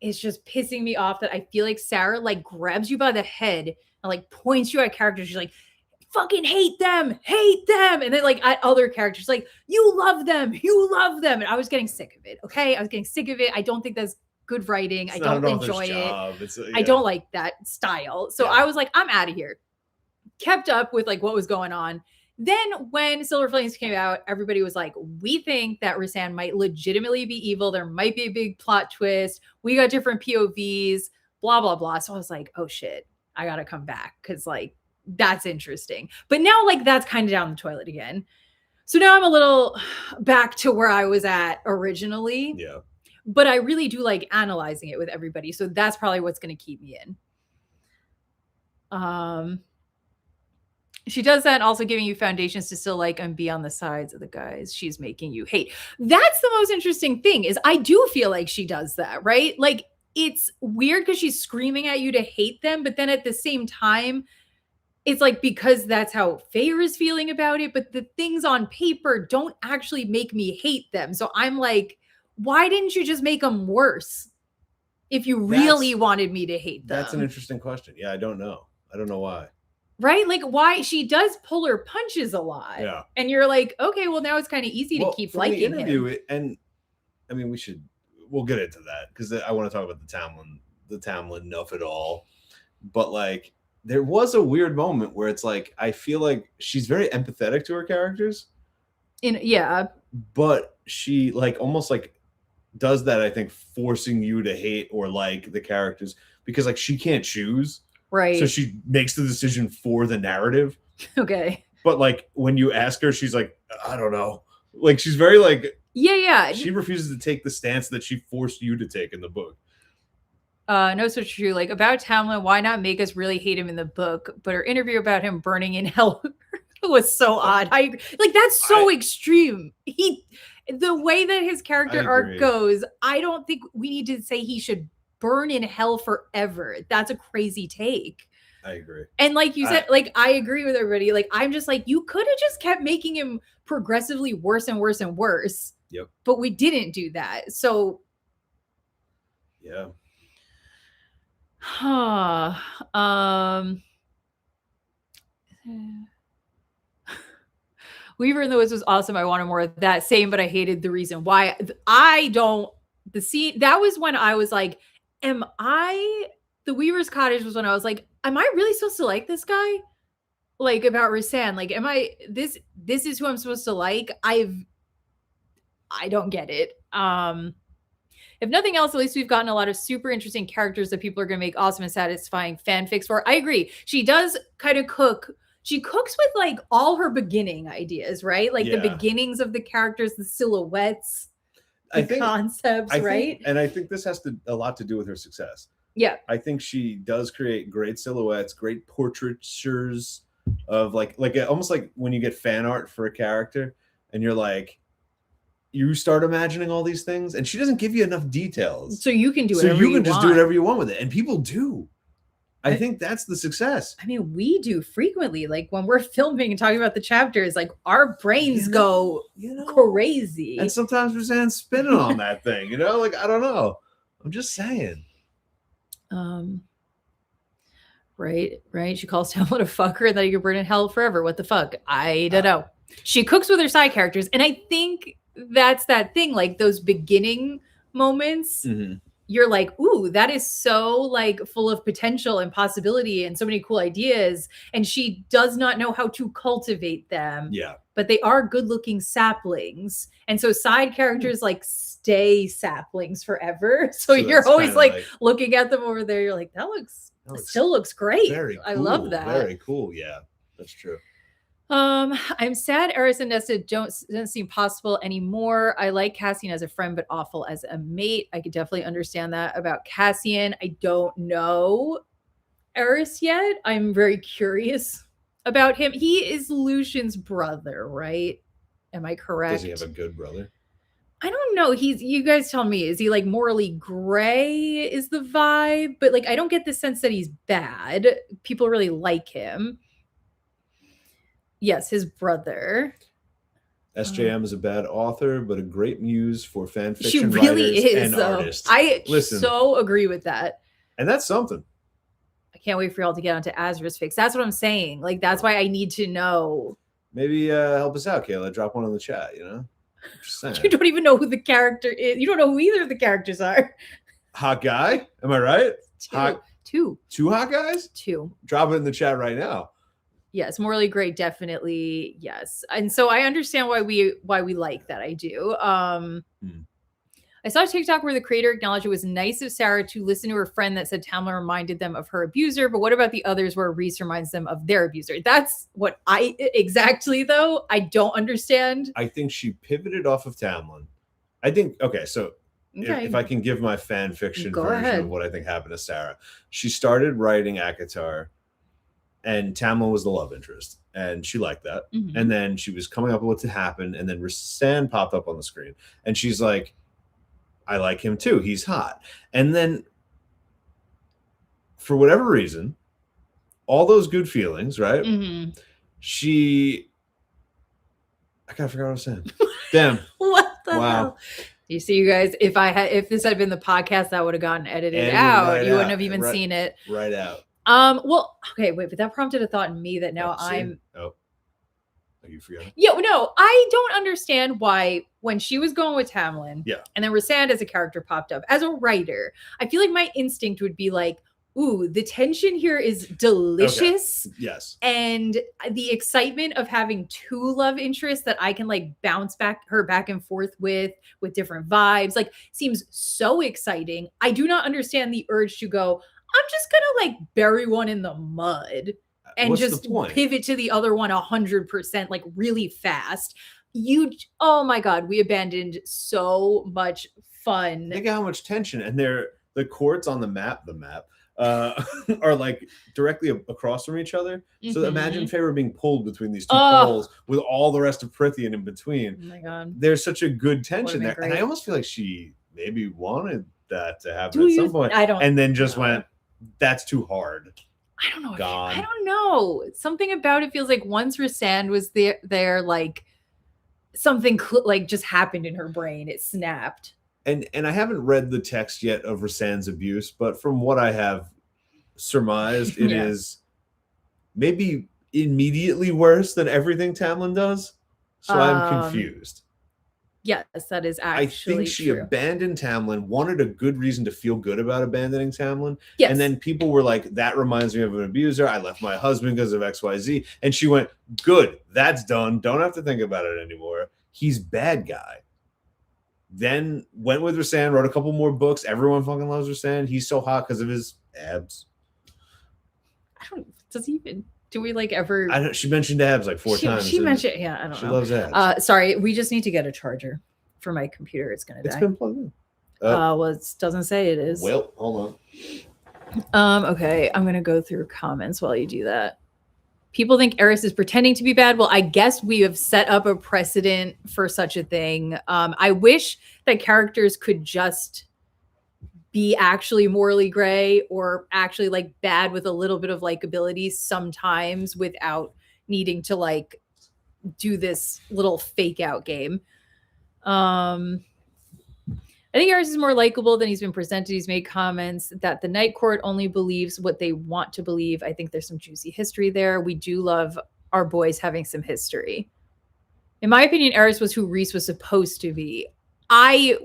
S2: it's just pissing me off that I feel like Sarah like grabs you by the head and like points you at characters. She's like, fucking hate them. And then like at other characters, like, you love them. And I was getting sick of it. Okay. I was getting sick of it. I don't think that's good writing. I don't enjoy it. I don't like that style. So I was like, I'm out of here. Kept up with like what was going on. Then when Silver Flames came out, everybody was like, we think that Rhysand might legitimately be evil. There might be a big plot twist. We got different POVs, blah, blah, blah. So I was like, oh shit, I got to come back. Cause like, that's interesting. But now like that's kind of down the toilet again. So now I'm a little back to where I was at originally.
S1: Yeah.
S2: But I really do like analyzing it with everybody. So that's probably what's going to keep me in. She does that, also giving you foundations to still like and be on the sides of the guys she's making you hate. That's the most interesting thing is I do feel like she does that, right? Like it's weird because she's screaming at you to hate them. But then at the same time, it's like because that's how Feyre is feeling about it. But the things on paper don't actually make me hate them. So I'm like, why didn't you just make them worse if you really wanted me to hate them?
S1: That's an interesting question. Yeah, I don't know. I don't know why.
S2: Right? Like why she does pull her punches a lot.
S1: Yeah.
S2: And you're like, okay, well now it's kind of easy to keep liking
S1: the interview,
S2: him.
S1: And I mean, we'll get into that because I want to talk about the Tamlin of it all. But like, there was a weird moment where it's like, I feel like she's very empathetic to her characters.
S2: Yeah.
S1: But she like almost like does that, I think, forcing you to hate or like the characters because like she can't choose.
S2: Right.
S1: So she makes the decision for the narrative.
S2: Okay.
S1: But like when you ask her, she's like, I don't know. Like she's very like,
S2: yeah.
S1: She refuses to take the stance that she forced you to take in the book.
S2: No, so true. Like about Tamlin, why not make us really hate him in the book? But her interview about him burning in hell was so odd. That's so extreme. The way that his character arc goes, I don't think we need to say he should burn in hell forever. That's a crazy take.
S1: I agree.
S2: And like you said, like I agree with everybody. Like I'm just like, you could have just kept making him progressively worse and worse and worse.
S1: Yep.
S2: But we didn't do that. So
S1: yeah.
S2: Weaver in the Woods was awesome. I wanted more of that. Same, but I hated the reason why. The scene that was when I was like, the Weaver's Cottage was when I was like, am I really supposed to like this guy? Like about Rhysand, like, am I this is who I'm supposed to like? I don't get it. If nothing else, at least we've gotten a lot of super interesting characters that people are going to make awesome and satisfying fanfics for. I agree. She does kind of cook. She cooks with like all her beginning ideas, right? Like the beginnings of the characters, the silhouettes, concepts, right?
S1: And I think this has a lot to do with her success.
S2: Yeah.
S1: I think she does create great silhouettes, great portraitures of like almost like when you get fan art for a character and you're like, you start imagining all these things and she doesn't give you enough details.
S2: So you can do
S1: whatever you just do whatever you want with it. And people do. I think that's the success.
S2: I mean, we do frequently. Like when we're filming and talking about the chapters, like our brains go crazy.
S1: And sometimes we're saying spinning on that thing, like, I don't know. I'm just saying.
S2: Right. She calls Tamlin a fucker that you can burn in hell forever. What the fuck? I don't know. She cooks with her side characters. And I think that's that thing, like those beginning moments, you're like, ooh, that is so like full of potential and possibility and so many cool ideas. And she does not know how to cultivate them.
S1: Yeah.
S2: But they are good looking saplings. And so side characters like stay saplings forever. So you're always like looking at them over there. You're like, that still looks great.
S1: Very cool.
S2: I love that.
S1: Very cool. Yeah, that's true.
S2: I'm sad Eris and Nesta doesn't seem possible anymore. I like Cassian as a friend, but awful as a mate. I could definitely understand that about Cassian. I don't know Eris yet. I'm very curious about him. He is Lucian's brother, right? Am I correct?
S1: Does he have a good brother?
S2: I don't know. You guys tell me, is he like morally gray is the vibe? But like, I don't get the sense that he's bad. People really like him. Yes, his brother.
S1: SJM is a bad author, but a great muse for fan fiction
S2: she really
S1: writers
S2: is,
S1: and artists.
S2: I so agree with that.
S1: And that's something.
S2: I can't wait for y'all to get onto Azra's fix. That's what I'm saying. Like, that's why I need to know.
S1: Maybe help us out, Kayla. Drop one in the chat, Just saying.
S2: You don't even know who the character is. You don't know who either of the characters are.
S1: Hot guy? Am I right?
S2: Two.
S1: Two hot guys?
S2: Two.
S1: Drop it in the chat right now.
S2: Yes, morally great, definitely. Yes. And so I understand why we like that. I do. I saw a TikTok where the creator acknowledged it was nice of Sarah to listen to her friend that said Tamlin reminded them of her abuser, but what about the others where Rhys reminds them of their abuser? That's what exactly though. I don't understand.
S1: I think she pivoted off of Tamlin. I think, okay, so if I can give my fan fiction version of what I think happened to Sarah. She started writing ACOTAR and Tamlin was the love interest and she liked that. And then she was coming up with what to happen and then Rhysand popped up on the screen and she's like, I like him too. He's hot. And then for whatever reason, all those good feelings, right? I gotta forget what I was saying. Damn.
S2: What the hell? You see, you guys, if this had been the podcast, that would have gotten edited out.
S1: Right
S2: you wouldn't have even seen it.
S1: Right out.
S2: Well, okay, wait, but that prompted a thought in me that now
S1: you forgot?
S2: Yeah, no, I don't understand why when she was going with Tamlin, and then Rhysand as a character popped up as a writer, I feel like my instinct would be like, ooh, the tension here is delicious.
S1: Okay. Yes.
S2: And the excitement of having two love interests that I can like bounce back and forth with different vibes, like seems so exciting. I do not understand the urge to go, I'm just gonna like bury one in the mud and
S1: What's the
S2: just
S1: point?
S2: pivot to the other one 100%, like really fast. Oh my God, we abandoned so much fun.
S1: Think of how much tension, and the courts on the map are like directly across from each other. So imagine Feyre being pulled between these two poles with all the rest of Prithian in between.
S2: Oh my God.
S1: There's such a good tension there.
S2: great.
S1: And I almost feel like she maybe wanted that to happen at some point. And then just went, that's too hard.
S2: I don't know.
S1: Gone.
S2: I don't know. Something about it feels like once Rhysand was there, like something like just happened in her brain. It snapped.
S1: And I haven't read the text yet of Rhysand's abuse, but from what I have surmised, it is maybe immediately worse than everything Tamlin does. So I'm confused.
S2: Yes, that is actually
S1: I think she
S2: true.
S1: abandoned Tamlin, wanted a good reason to feel good about abandoning Tamlin.
S2: Yes.
S1: And then people were like, that reminds me of an abuser. I left my husband because of XYZ. And she went, good, that's done. Don't have to think about it anymore. He's bad guy. Then went with Rhysand, wrote a couple more books. Everyone fucking loves Rhysand. He's so hot because of his abs.
S2: Does he even... Do we like ever...
S1: I don't, she mentioned abs like 4 times.
S2: She mentioned... Yeah, I don't know.
S1: She loves abs.
S2: Sorry, we just need to get a charger for my computer. It's going to die.
S1: It's been plugged in.
S2: Well, it doesn't say it is.
S1: Well, hold on.
S2: Okay, I'm going to go through comments while you do that. People think Eris is pretending to be bad. Well, I guess we have set up a precedent for such a thing. I wish that characters could just be actually morally gray or actually like bad with a little bit of likability sometimes without needing to like do this little fake out game. I think Eris is more likable than he's been presented. He's made comments that the Night Court only believes what they want to believe. I think there's some juicy history there. We do love our boys having some history. In my opinion, Eris was who Rhys was supposed to be. I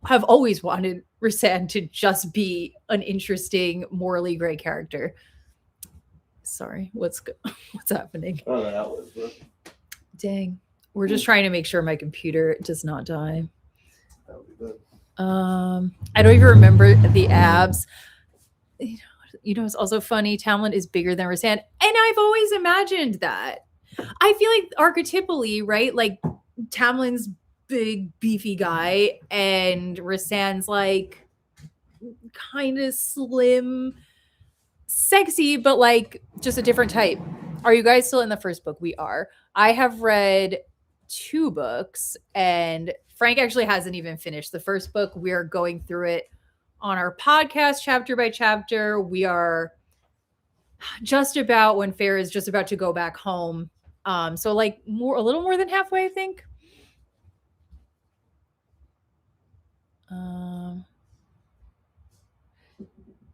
S2: have always wanted Rhysand to just be an interesting, morally gray character. Sorry, what's happening?
S1: Oh, that was good.
S2: Dang. We're just trying to make sure my computer does not die.
S1: That would be good.
S2: I don't even remember the abs. You know, it's also funny. Tamlin is bigger than Rhysand, and I've always imagined that. I feel like archetypally, right? Like Tamlin's big, beefy guy, and Rhysand's like kind of slim, sexy, but like just a different type. Are you guys still in the first book? We are. I have read 2 books, and Frank actually hasn't even finished the first book. We are going through it on our podcast chapter by chapter. We are just about when Feyre is just about to go back home. So like a little more than halfway, I think.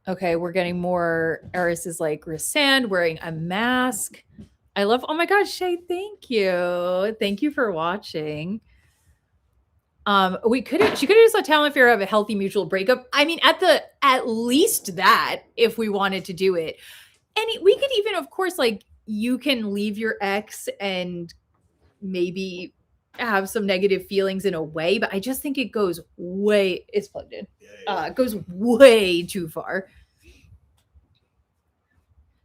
S2: Okay, we're getting more. Eris is like Rhysand wearing a mask. I love, oh my God, Shay, thank you. Thank you for watching. She could have just let Tamlin and Feyre have a healthy mutual breakup. I mean, at least that, if we wanted to do it. And we could even, of course, like, you can leave your ex and maybe have some negative feelings in a way, but I just think it goes it's plugged in. It goes way too far.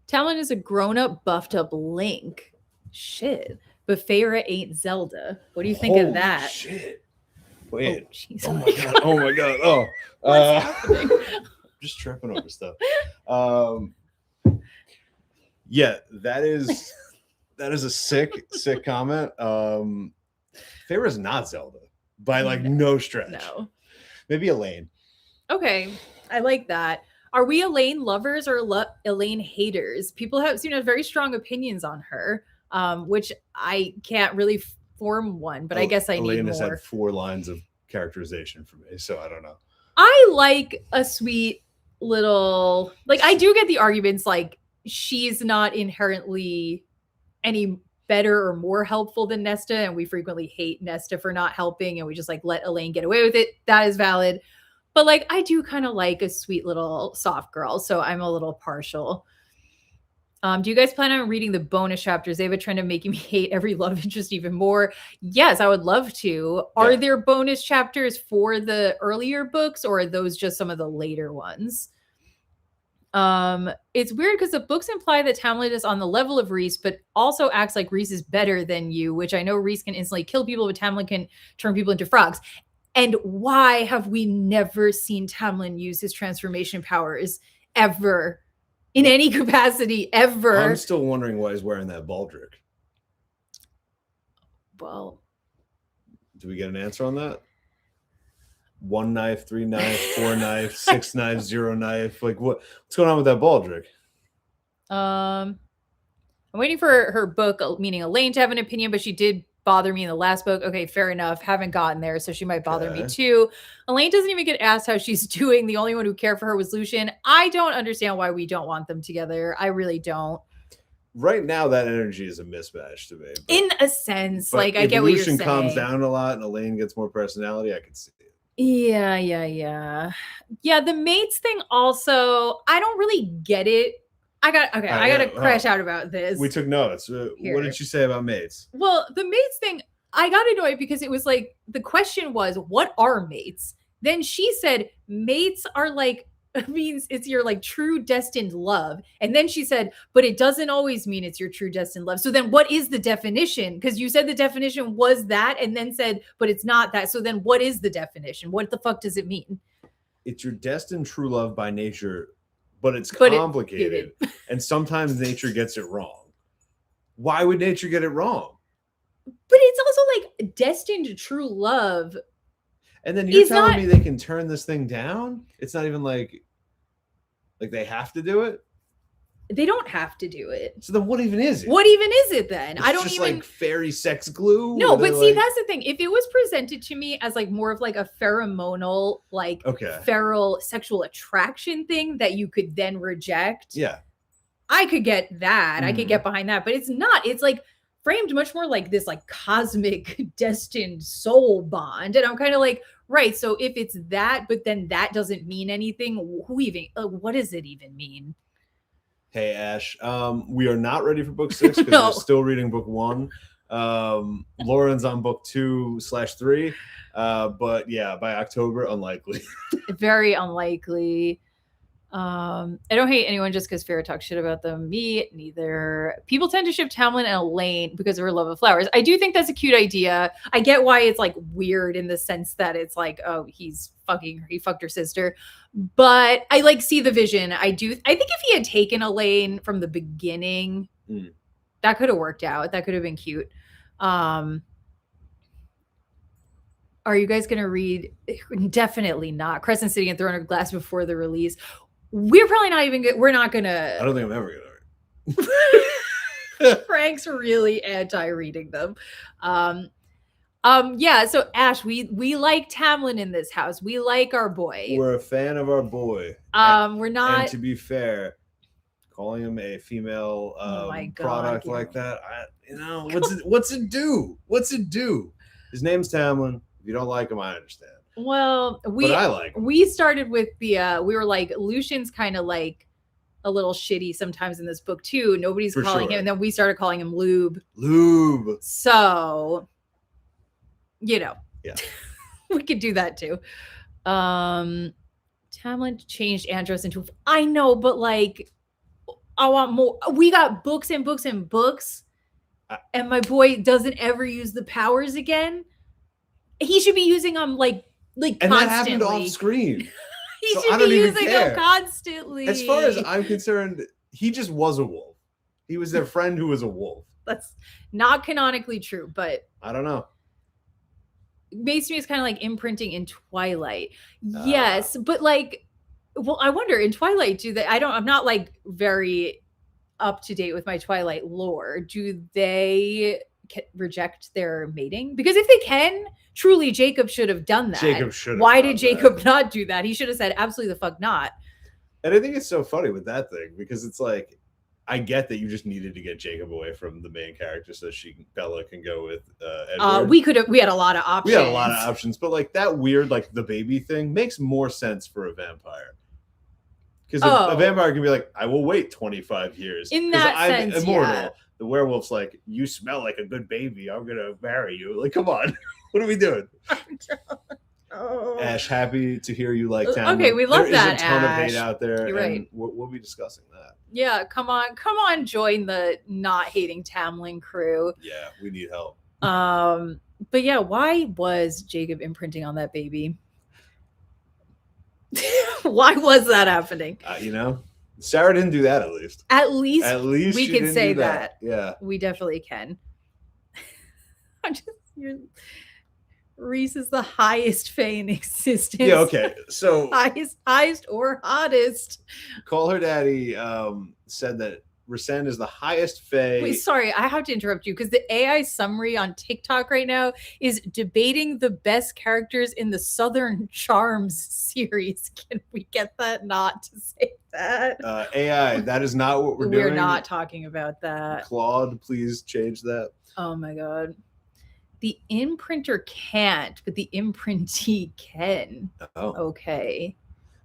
S2: Tamlin is a grown-up, buffed-up Link. Shit. But Feyre ain't Zelda. What do you think of that?
S1: Shit. Wait.
S2: Oh
S1: my God. Oh my God. Oh.
S2: What's happening?
S1: Just tripping over stuff. Yeah, that is a sick comment. Feyre's not Zelda by like no stretch.
S2: No.
S1: Maybe Elaine.
S2: Okay. I like that. Are we Elaine lovers or Elaine haters? People seem to have very strong opinions on her, which I can't really form one, but I guess I need more.
S1: Elaine has had 4 lines of characterization for me, so I don't know.
S2: I like a sweet little, like, I do get the arguments like she's not inherently any better or more helpful than Nesta, and we frequently hate Nesta for not helping, and we just like let Elaine get away with it. That is valid. But like, I do kind of like a sweet little soft girl, so I'm a little partial. Do you guys plan on reading the bonus chapters? They have a trend of making me hate every love interest even more. Yes, I would love to. Are there bonus chapters for the earlier books, or are those just some of the later ones? It's weird because the books imply that Tamlin is on the level of Rhys, but also acts like Rhys is better than you, which I know Rhys can instantly kill people, but Tamlin can turn people into frogs. And why have we never seen Tamlin use his transformation powers ever? In any capacity, ever.
S1: I'm still wondering why he's wearing that baldric.
S2: Well,
S1: do we get an answer on that? 1 knife, 3 knife, 4 knife, 6 knife, 0 knife. Like what's going on with that baldric?
S2: I'm waiting for her book, meaning Elaine, to have an opinion, but she did bother me in the last book. Okay, fair enough. Haven't gotten there, so she might bother me too. Elaine doesn't even get asked how she's doing. The only one who cared for her was Lucien. I don't understand why we don't want them together. I really don't.
S1: Right now, that energy is a mismatch to me. But,
S2: in a sense, like I get what you're saying.
S1: Lucien calms down a lot and Elaine gets more personality, I can see it.
S2: Yeah. The mates thing also, I don't really get it. I gotta crash out about this.
S1: We took notes. What did she say about mates?
S2: Well, the mates thing, I got annoyed because it was like, the question was, what are mates? Then she said, mates are like, means it's your like true destined love. And then she said, but it doesn't always mean it's your true destined love. So then what is the definition? Because you said the definition was that and then said, but it's not that. So then what is the definition? What the fuck does it mean?
S1: It's your destined true love by nature, but it's complicated. And sometimes nature gets it wrong. Why would nature get it wrong?
S2: But it's also like destined true love.
S1: And then you're telling me they can turn this thing down? It's not even like they have to do it?
S2: They don't have to do it.
S1: So then what even is it?
S2: What even is it then?
S1: I don't just even like fairy sex glue.
S2: No, but see, that's the thing. If it was presented to me as like more of like a pheromonal, like feral sexual attraction thing that you could then reject.
S1: Yeah.
S2: I could get that. I could get behind that, but it's not. It's like framed much more like this like cosmic destined soul bond. And I'm kind of like, right. So if it's that, but then that doesn't mean anything, who even, what does it even mean?
S1: Hey, Ash, we are not ready for book 6 because we're still reading book 1. Lauren's on book 2/3. But yeah, by October, unlikely.
S2: Very unlikely. I don't hate anyone just because Farrah talks shit about them. Me neither. People tend to ship Tamlin and Elaine because of her love of flowers. I do think that's a cute idea. I get why it's like weird in the sense that it's like, oh, he fucked her sister. But I like see the vision. I think if he had taken Elaine from the beginning, that could have worked out. That could have been cute. Are you guys gonna read? Definitely not. Crescent City and Throne of Glass before the release. We're probably not even good. We're not gonna.
S1: I don't think I'm ever gonna read.
S2: Frank's really anti-reading them. Yeah. So Ash, we like Tamlin in this house. We like our boy.
S1: We're a fan of our boy.
S2: We're not.
S1: And to be fair, calling him a female product like that, what's it do? What's it do? His name's Tamlin. If you don't like him, I understand.
S2: Well,
S1: but I like him.
S2: We started with the we were like, Lucien's kind of like a little shitty sometimes in this book too. Nobody's calling him, and then we started calling him Lube. So, yeah, we could do that too. Tamlin changed Andros into. I know, but like, I want more. We got books and books and books, and my boy doesn't ever use the powers again. He should be using them like and constantly.
S1: That happened off screen.
S2: He should be using them constantly.
S1: As far as I'm concerned, he just was a wolf. He was their friend who was a wolf.
S2: That's not canonically true, but
S1: I don't know.
S2: Makes me is kind of like imprinting in Twilight. Yes, but like, well, I wonder in Twilight, I'm not like very up to date with my Twilight lore. Do they reject their mating? Because if they can, truly Jacob should have done that. Why did Jacob not do that? He should have said absolutely the fuck not.
S1: And I think it's so funny with that thing because it's like I get that you just needed to get Jacob away from the main character so Bella can go with Edward.
S2: We had a lot of options.
S1: We had a lot of options, but like that weird, like the baby thing makes more sense for a vampire. Because a vampire can be like, I will wait 25 years.
S2: In that
S1: I'm
S2: sense,
S1: immortal.
S2: yeah.
S1: The werewolf's like, you smell like a good baby. I'm going to marry you. Like, come on. What are we doing?
S2: Oh.
S1: Ash, happy to hear you like Tamlin.
S2: Okay, we love that,
S1: There is a ton
S2: Ash.
S1: of hate out there.
S2: You're right.
S1: We'll be discussing that.
S2: Yeah, come on, join the not hating Tamlin crew.
S1: Yeah, we need help.
S2: But yeah, why was Jacob imprinting on that baby? Why was that happening?
S1: You know, Sarah didn't do that. At least
S2: we can say that.
S1: Yeah,
S2: we definitely can. Reese is the highest fae in existence.
S1: Yeah, okay. So
S2: highest or hottest.
S1: Call Her Daddy said that Racine is the highest fae.
S2: Wait, sorry, I have to interrupt you because the AI summary on TikTok right now is debating the best characters in the Southern Charms series. Can we get that not to say that?
S1: AI, that is not what we're doing.
S2: We're not talking about that.
S1: Claude, please change that.
S2: Oh my God. The imprinter can't, but the imprintee can.
S1: Oh.
S2: Okay.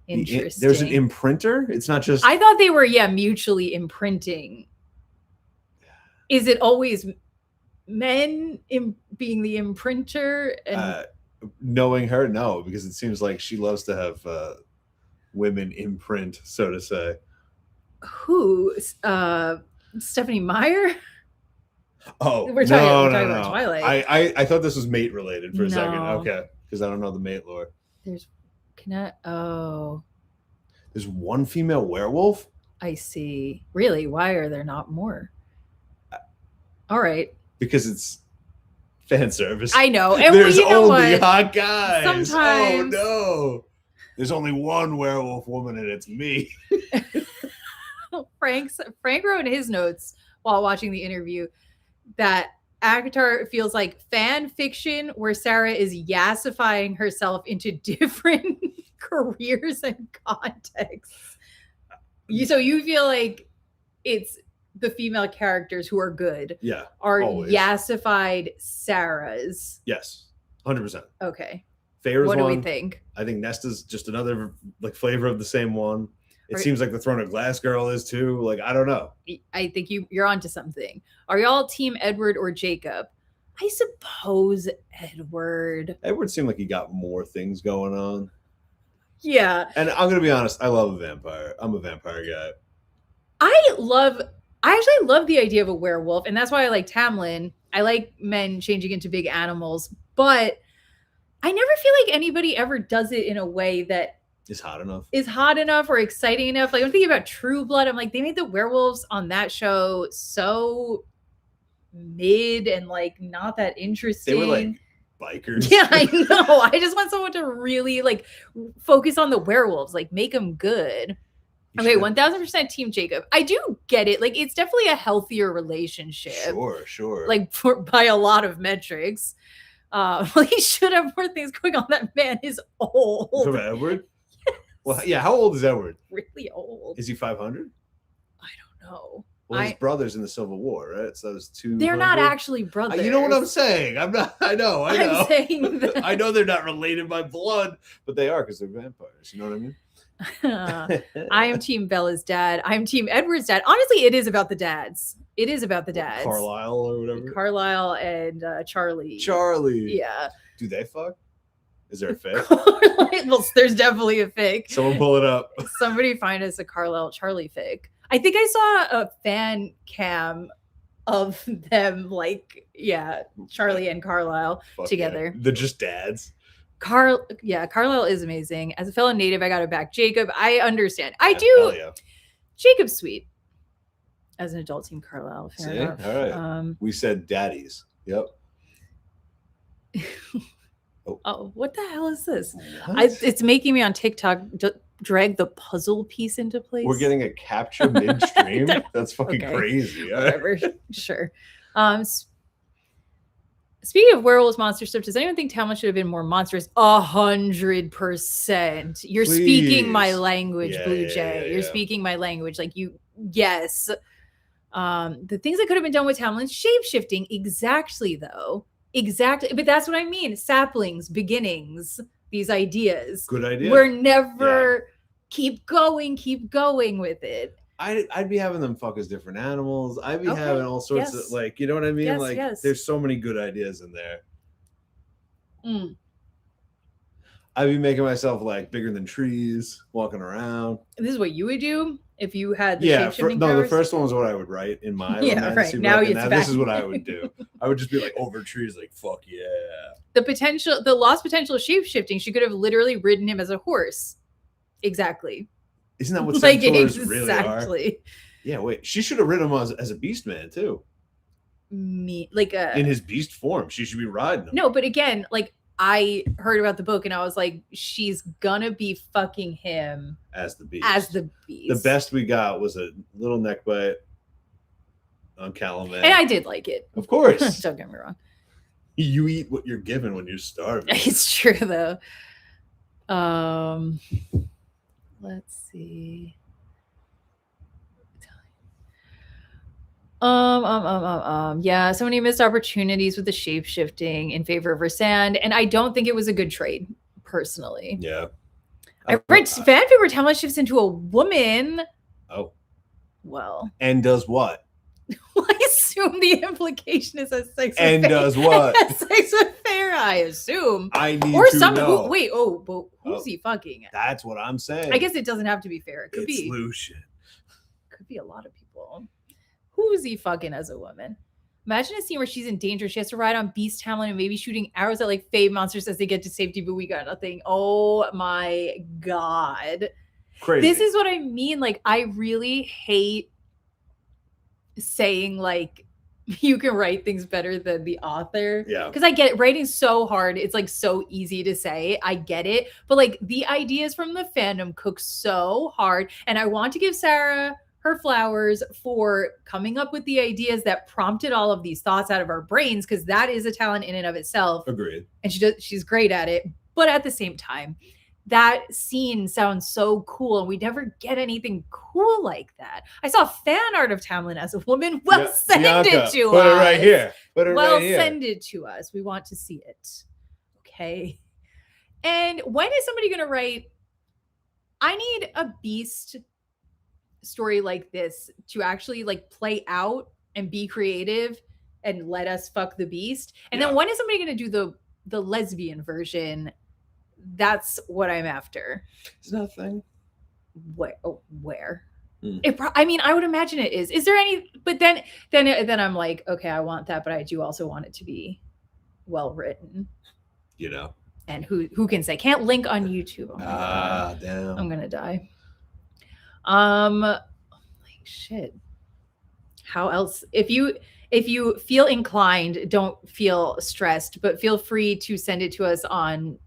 S2: Interesting.
S1: There's an imprinter? It's not just...
S2: I thought they were, mutually imprinting. Is it always men being the imprinter? And
S1: knowing her, no, because it seems like she loves to have women imprint, so to say.
S2: Who? Stephanie Meyer?
S1: Oh,
S2: we're talking about Twilight.
S1: I thought this was mate related for a second. Okay, because I don't know the mate lore.
S2: There's
S1: one female werewolf?
S2: I see. Really? Why are there not more? All right.
S1: Because it's fan service.
S2: I know. And
S1: there's only
S2: what?
S1: hot guys.
S2: Sometimes.
S1: Oh no. There's only one werewolf woman and it's me.
S2: Frank wrote in his notes while watching the interview that ACOTAR feels like fan fiction where Sarah is yassifying herself into different careers and contexts. So you feel like it's the female characters who are good.
S1: Yeah.
S2: Are
S1: always.
S2: Yassified Sarahs.
S1: Yes. 100%.
S2: Okay.
S1: Feyre's
S2: what do
S1: one.
S2: we think?
S1: I think Nesta's just another like flavor of the same one. It seems like the Throne of Glass girl is too. Like, I don't know.
S2: I think you're onto something. Are y'all team Edward or Jacob? I suppose Edward.
S1: Edward seemed like he got more things going on.
S2: Yeah.
S1: And I'm going to be honest. I love a vampire. I'm a vampire guy.
S2: I actually love the idea of a werewolf. And that's why I like Tamlin. I like men changing into big animals. But I never feel like anybody ever does it in a way that
S1: is hot enough
S2: or exciting enough. Like I'm thinking about True Blood. I'm like, they made the werewolves on that show so mid and like not that interesting.
S1: They were like bikers.
S2: Yeah, I know. I just want someone to really like focus on the werewolves, like make them good. Okay, 1000% team Jacob. I do get it. Like it's definitely a healthier relationship.
S1: Sure.
S2: Like by a lot of metrics. He should have more things going on. That man is old.
S1: From Edward? Well, yeah. How old is Edward?
S2: Really old.
S1: Is he 500?
S2: I don't know.
S1: Well, his brother's in the Civil War, right? So those two.
S2: They're not actually brothers.
S1: You know what I'm saying? I'm not. I know.
S2: I'm saying that.
S1: I know they're not related by blood, but they are because they're vampires. You know what I mean?
S2: I am team Bella's dad. I'm team Edward's dad. Honestly, it is about the dads. It is about the dads.
S1: Carlisle or whatever.
S2: Carlisle and Charlie.
S1: Yeah. Do they fuck? Is there a fic?
S2: Well, there's definitely a fic.
S1: Someone pull it up.
S2: Somebody find us a Carlisle Charlie fic. I think I saw a fan cam of them, like, Charlie and Carlisle together.
S1: Yeah. They're just dads.
S2: Carlisle is amazing. As a fellow native, I got to back Jacob. I understand. I do.
S1: Yeah.
S2: Jacob's sweet. As an adult team, Carlisle. Fair enough.
S1: All right. We said daddies. Yep.
S2: Oh, what the hell is this? It's making me on TikTok drag the puzzle piece into place.
S1: We're getting a capture midstream. That's fucking crazy.
S2: Whatever. Sure. Speaking of werewolves, monster stuff, does anyone think Talmud should have been more monstrous? 100%. You're speaking my language, Blue Jay. You're speaking my language. Like yes. The things that could have been done with Tamlin's shape-shifting, exactly though. Exactly. But that's what I mean. Saplings, beginnings, these ideas.
S1: Good idea.
S2: We're never keep going with it.
S1: I'd be having them fuck as different animals. I'd be having all sorts of like, you know what I mean? Like there's so many good ideas in there. I'd be making myself like bigger than trees, walking around.
S2: This is what you would do if you had the
S1: shape-shifting powers? The first one was what I would write in my
S2: right. Now
S1: this is what I would do. I would just be like over trees, like fuck yeah.
S2: The lost potential of shape-shifting, she could have literally ridden him as a horse. Exactly.
S1: Isn't that what centaurs really are? Yeah, wait. She should have ridden him as a beast man too.
S2: In
S1: his beast form. She should be riding him.
S2: No, but again, like I heard about the book and I was like, she's gonna be fucking him
S1: as the beast.
S2: The
S1: best we got was a little neck bite on Calumet.
S2: And I did like it.
S1: Of course.
S2: Don't get me wrong.
S1: You eat what you're given when you're starving.
S2: It's true though. Let's see. Yeah, so many missed opportunities with the shape-shifting in favor of Rhysand, and I don't think it was a good trade, personally.
S1: Yeah.
S2: I read fanfic where Tamlin shifts into a woman.
S1: Oh.
S2: Well.
S1: And does what?
S2: I assume the implication is a sex
S1: and
S2: with
S1: does what?
S2: Sex with Farah, I assume.
S1: I need or to some know.
S2: But who's he fucking?
S1: That's what I'm saying.
S2: I guess it doesn't have to be Farah. It could be
S1: Lucian.
S2: Could be a lot of people. Who's he fucking as a woman? Imagine a scene where she's in danger. She has to ride on Beast Tamlin and maybe shooting arrows at like Fey monsters as they get to safety, but we got nothing. Oh my God.
S1: Crazy.
S2: This is what I mean. Like, I really hate saying like you can write things better than the author.
S1: Yeah.
S2: Because I get it. Writing's so hard. It's like so easy to say. I get it. But like the ideas from the fandom cook so hard. And I want to give Sarah her flowers for coming up with the ideas that prompted all of these thoughts out of our brains, because that is a talent in and of itself.
S1: Agreed.
S2: And she's great at it. But at the same time, that scene sounds so cool, and we never get anything cool like that. I saw fan art of Tamlin as a woman. Well, send it to us.
S1: Put it right here.
S2: Send it to us. We want to see it. Okay. And when is somebody going to write, I need a beast story like this to actually like play out and be creative and let us fuck the beast? And then when is somebody going to do the lesbian version? That's what I'm after.
S1: It's nothing.
S2: Where? I mean, I would imagine it is. Is there any? But then I'm like, okay, I want that, but I do also want it to be well written.
S1: You know.
S2: And who can say? Can't link on YouTube.
S1: Damn.
S2: I'm gonna die. Like shit. How else? If you feel inclined, don't feel stressed, but feel free to send it to us on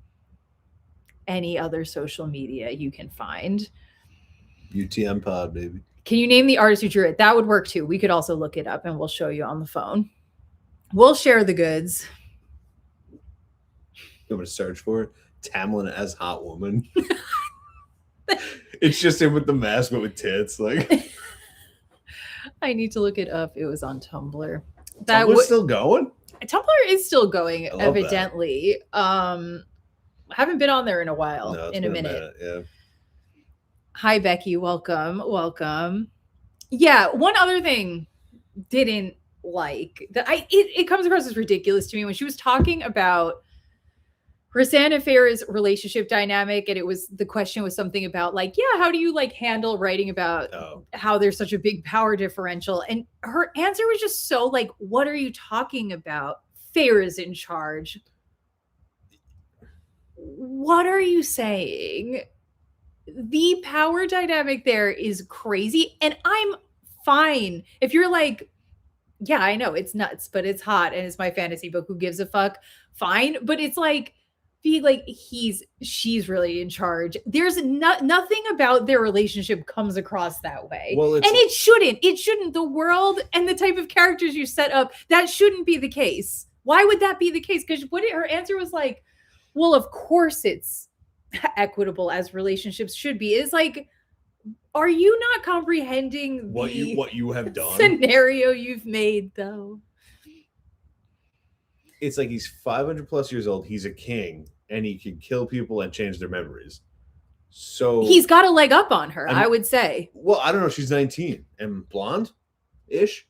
S2: any other social media you can find.
S1: UTM pod, baby.
S2: Can you name the artist who drew it? That would work too. We could also look it up and we'll show you on the phone. We'll share the goods.
S1: You want to search for it? Tamlin as hot woman. It's just him with the mask but with tits. Like,
S2: I need to look it up. It was on Tumblr.
S1: Tumblr's still going?
S2: Tumblr is still going, evidently. I haven't been on there in a while.
S1: No,
S2: in a minute.
S1: Yeah.
S2: Hi, Becky. Welcome. Yeah. One other thing didn't like that it comes across as ridiculous to me when she was talking about Rhysand and Farah's relationship dynamic, and the question was something about like, yeah, how do you like handle writing about how there's such a big power differential? And her answer was just so like, what are you talking about? Farah's in charge. What are you saying? The power dynamic there is crazy, and I'm fine if you're like, yeah, I know it's nuts, but it's hot and it's my fantasy book, who gives a fuck? Fine. But it's like being like she's really in charge. There's nothing about their relationship comes across that way.
S1: Well,
S2: and it shouldn't. The world and the type of characters you set up, that shouldn't be the case. Why would that be the case? Because her answer was like, well, of course it's equitable as relationships should be. It's like, Are you not comprehending
S1: what you have done?
S2: scenario you've made, though?
S1: It's like he's 500 plus years old. He's a king, and he can kill people and change their memories. So
S2: he's got a leg up on her, I would say.
S1: Well, I don't know. She's 19 and blonde-ish.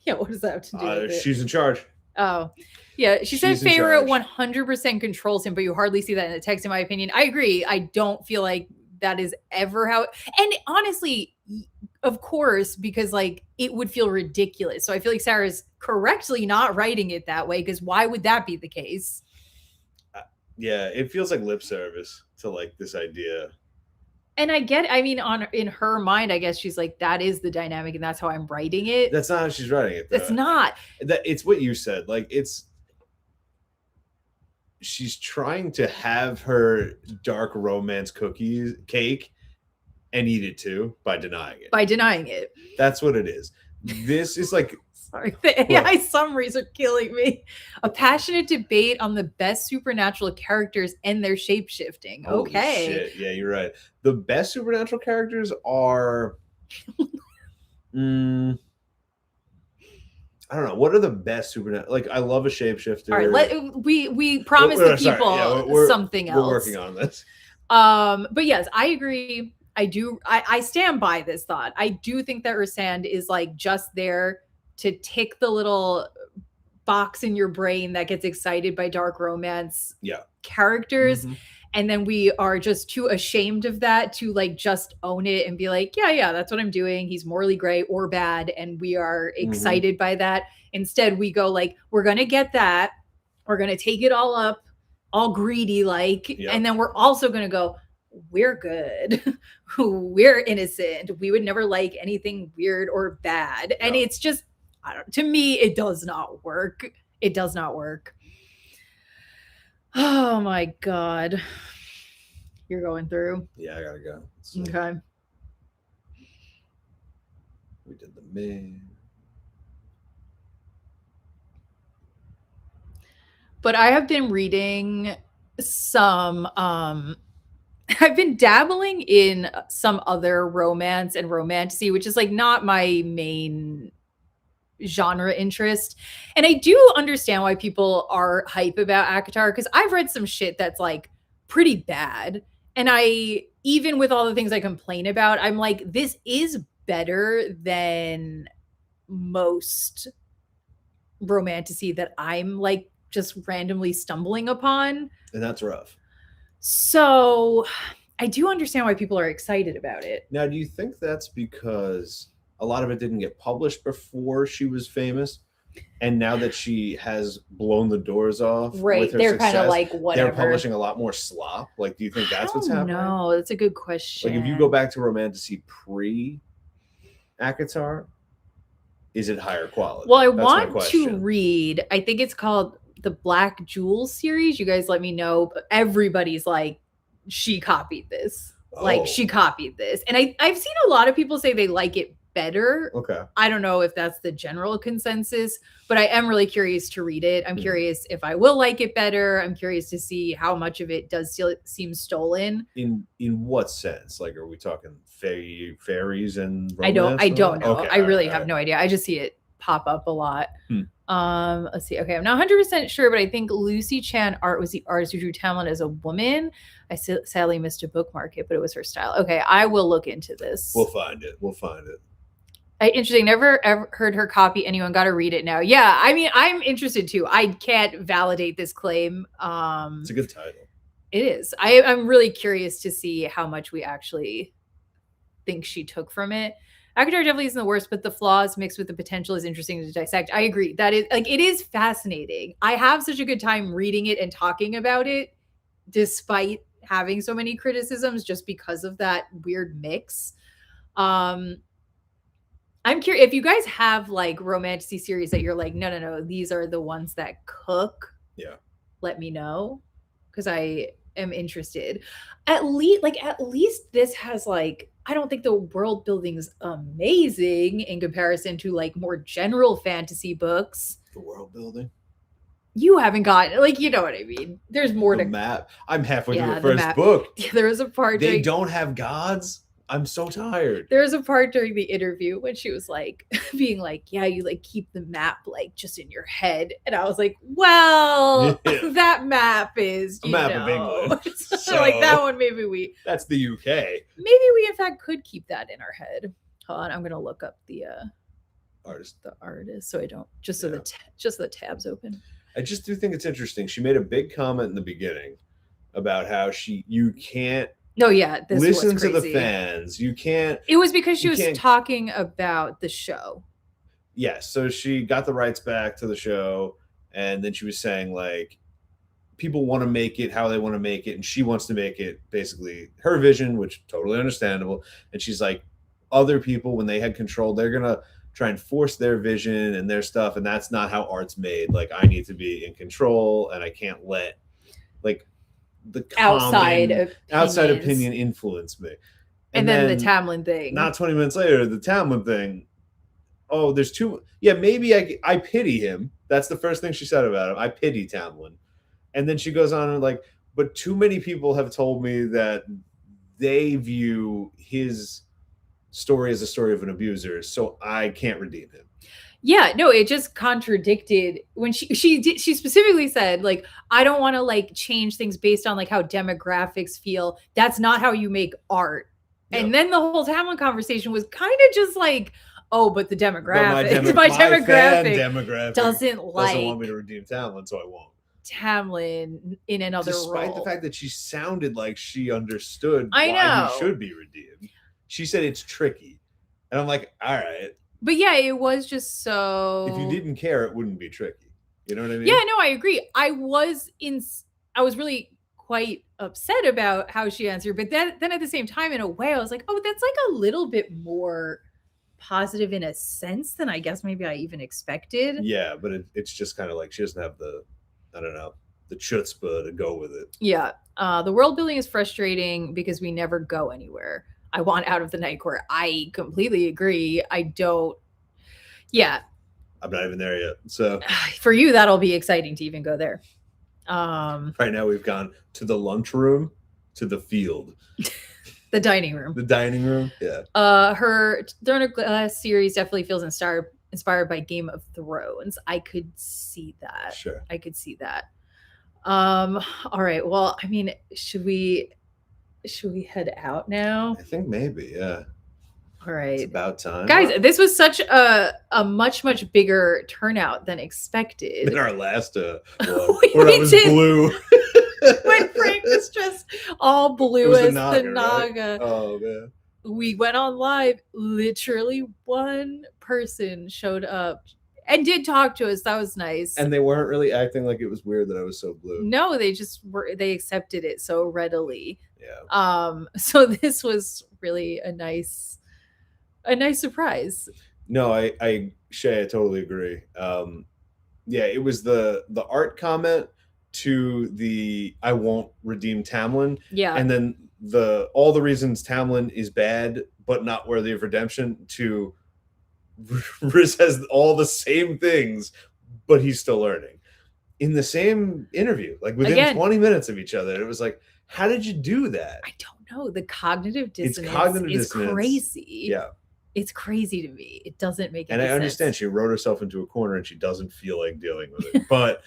S2: Yeah, what does that have to do with it?
S1: She's in charge.
S2: Oh, yeah. She said Feyre 100% controls him, but you hardly see that in the text, in my opinion. I agree. I don't feel like that is ever how. And honestly, of course, because like it would feel ridiculous. So I feel like Sarah's correctly not writing it that way, because why would that be the case?
S1: Yeah, it feels like lip service to like this idea.
S2: And I get, I mean, in her mind, I guess she's like, that is the dynamic, and that's how I'm writing it.
S1: That's not how she's writing it, though.
S2: It's not.
S1: It's what you said. Like, she's trying to have her dark romance cake and eat it too by denying it. That's what it is. This is like,
S2: sorry, the AI summaries are killing me. A passionate debate on the best supernatural characters and their shape-shifting. Okay.
S1: Shit. Yeah, you're right. The best supernatural characters are I don't know. What are the best supernatural? Like, I love a shapeshifter.
S2: All right, we promised the people something else.
S1: We're working on this.
S2: But yes, I agree. I stand by this thought. I do think that Rhysand is like just there to tick the little box in your brain that gets excited by dark romance characters. Mm-hmm. And then we are just too ashamed of that to like just own it and be like, yeah, that's what I'm doing. He's morally gray or bad. And we are excited by that. Instead, we go like, we're going to get that. We're going to take it all up, all greedy like. Yep. And then we're also going to go, we're good. We're innocent. We would never like anything weird or bad. Yep. And it's just, to me, it does not work. It does not work. Oh my God. You're going through?
S1: Yeah, I gotta go.
S2: Okay.
S1: We did the main.
S2: But I have been reading some I've been dabbling in some other romance and romantasy, which is like not my main genre interest. And I do understand why people are hype about ACOTAR, because I've read some shit that's like pretty bad. And even with all the things I complain about, I'm like, this is better than most romantasy that I'm like just randomly stumbling upon.
S1: And that's rough.
S2: So I do understand why people are excited about it.
S1: Now, do you think that's because a lot of it didn't get published before she was famous, and now that she has blown the doors off,
S2: right?
S1: With her
S2: they're kind of like whatever.
S1: They're publishing a lot more slop. Like, do you think that's what's happening?
S2: No, that's a good question.
S1: Like, if you go back to romantasy pre-ACOTAR, is it higher quality?
S2: Well, I want to read. I think it's called the Black Jewels series. You guys let me know. But everybody's like, she copied this. Like, she copied this, and I've seen a lot of people say they like it better.
S1: Okay.
S2: I don't know if that's the general consensus, but I am really curious to read it. I'm curious if I will like it better. I'm curious to see how much of it does seem stolen.
S1: In what sense? Like, are we talking fairies and romance?
S2: I don't know. Okay, I really have no idea. I just see it pop up a lot. Let's see. Okay, I'm not 100% sure, but I think Lucy Chan art was the artist who drew Tamlin as a woman. I sadly missed a bookmark it, but it was her style. Okay, I will look into this.
S1: We'll find it.
S2: Interesting. Never ever heard her copy anyone. Got to read it now. Yeah, I mean, I'm interested too. I can't validate this claim.
S1: It's a good title.
S2: It is. I'm really curious to see how much we actually think she took from it. ACOTAR definitely isn't the worst, but the flaws mixed with the potential is interesting to dissect. I agree. That is like, it is fascinating. I have such a good time reading it and talking about it, despite having so many criticisms, just because of that weird mix. I'm curious if you guys have like romantasy series that you're like, no, these are the ones that cook.
S1: Yeah.
S2: Let me know, because I am interested. At least this has like, I don't think the world building is amazing in comparison to like more general fantasy books.
S1: The world building?
S2: You haven't gotten, like, you know what I mean. There's more
S1: the
S2: to
S1: map. I'm halfway through the first book.
S2: Yeah, there was a part.
S1: They don't have gods. I'm so tired.
S2: There's a part during the interview when she was like, being like, yeah, you like keep the map like just in your head. And I was like, well,
S1: Yeah.
S2: that map is,
S1: A map of England.
S2: So like that one, maybe
S1: that's the UK.
S2: Maybe we in fact could keep that in our head. Hold on, I'm gonna look up the
S1: artist,
S2: so I don't just so the tabs open.
S1: I just do think it's interesting. She made a big comment in the beginning about how you can't.
S2: No, yeah, this
S1: listen
S2: was
S1: to
S2: crazy.
S1: the fans. You can't.
S2: It was because she was talking about the show.
S1: Yes, so she got the rights back to the show, and then she was saying like, people want to make it how they want to make it, and she wants to make it basically her vision, which totally understandable. And she's like, other people when they had control, they're gonna try and force their vision and their stuff, and that's not how art's made. Like, I need to be in control, and I can't let like the outside opinion influence me.
S2: And then the Tamlin thing.
S1: Not 20 minutes later, the Tamlin thing. Oh, there's two. Yeah, maybe I pity him. That's the first thing she said about him. I pity Tamlin. And then she goes on and like, but too many people have told me that they view his story as a story of an abuser, so I can't redeem him.
S2: Yeah, no, it just contradicted when she specifically said like, I don't want to like change things based on like how demographics feel. That's not how you make art. Yep. And then the whole Tamlin conversation was kind of just like, oh, but the demographic, my demographic doesn't
S1: want me to redeem Tamlin, so I won't.
S2: Tamlin in another role.
S1: Despite the fact that she sounded like she understood why he should be redeemed. She said it's tricky. And I'm like, all right.
S2: But yeah, it was just so.
S1: If you didn't care, it wouldn't be tricky. You know what I mean?
S2: Yeah, no, I agree. I was really quite upset about how she answered, but then at the same time, in a way, I was like, oh, that's like a little bit more positive in a sense than I guess maybe I even expected.
S1: Yeah, but it's just kind of like she doesn't have the, I don't know, the chutzpah to go with it.
S2: Yeah. The world building is frustrating because we never go anywhere. I want out of the Night Court. I completely agree. I don't. Yeah.
S1: I'm not even there yet. So
S2: for you, that'll be exciting to even go there.
S1: Right now we've gone to the lunchroom, to the field.
S2: The dining room.
S1: The dining room. Yeah.
S2: Her Throne of Glass series definitely feels inspired by Game of Thrones. I could see that.
S1: Sure.
S2: I could see that. All right. Well, I mean, should we head out now?
S1: I think maybe, yeah.
S2: All right.
S1: It's about time.
S2: Guys, this was such a much, much bigger turnout than expected.
S1: In our last one, where I was blue.
S2: When Frank was just all blue as the Naga.
S1: Right? Oh, man.
S2: We went on live. Literally one person showed up and did talk to us. That was nice.
S1: And they weren't really acting like it was weird that I was so blue.
S2: No, they just they accepted it so readily.
S1: Yeah.
S2: So this was really a nice surprise.
S1: No, Shay, I totally agree. Yeah, it was the art comment to the I won't redeem Tamlin.
S2: Yeah.
S1: And then all the reasons Tamlin is bad but not worthy of redemption to Riz has all the same things, but he's still learning. In the same interview, like within 20 minutes of each other. It was like, how did you do that?
S2: I don't know. The cognitive dissonance is crazy.
S1: Yeah.
S2: It's crazy to me. It doesn't make any
S1: sense. And I understand
S2: sense.
S1: She wrote herself into a corner and she doesn't feel like dealing with it. But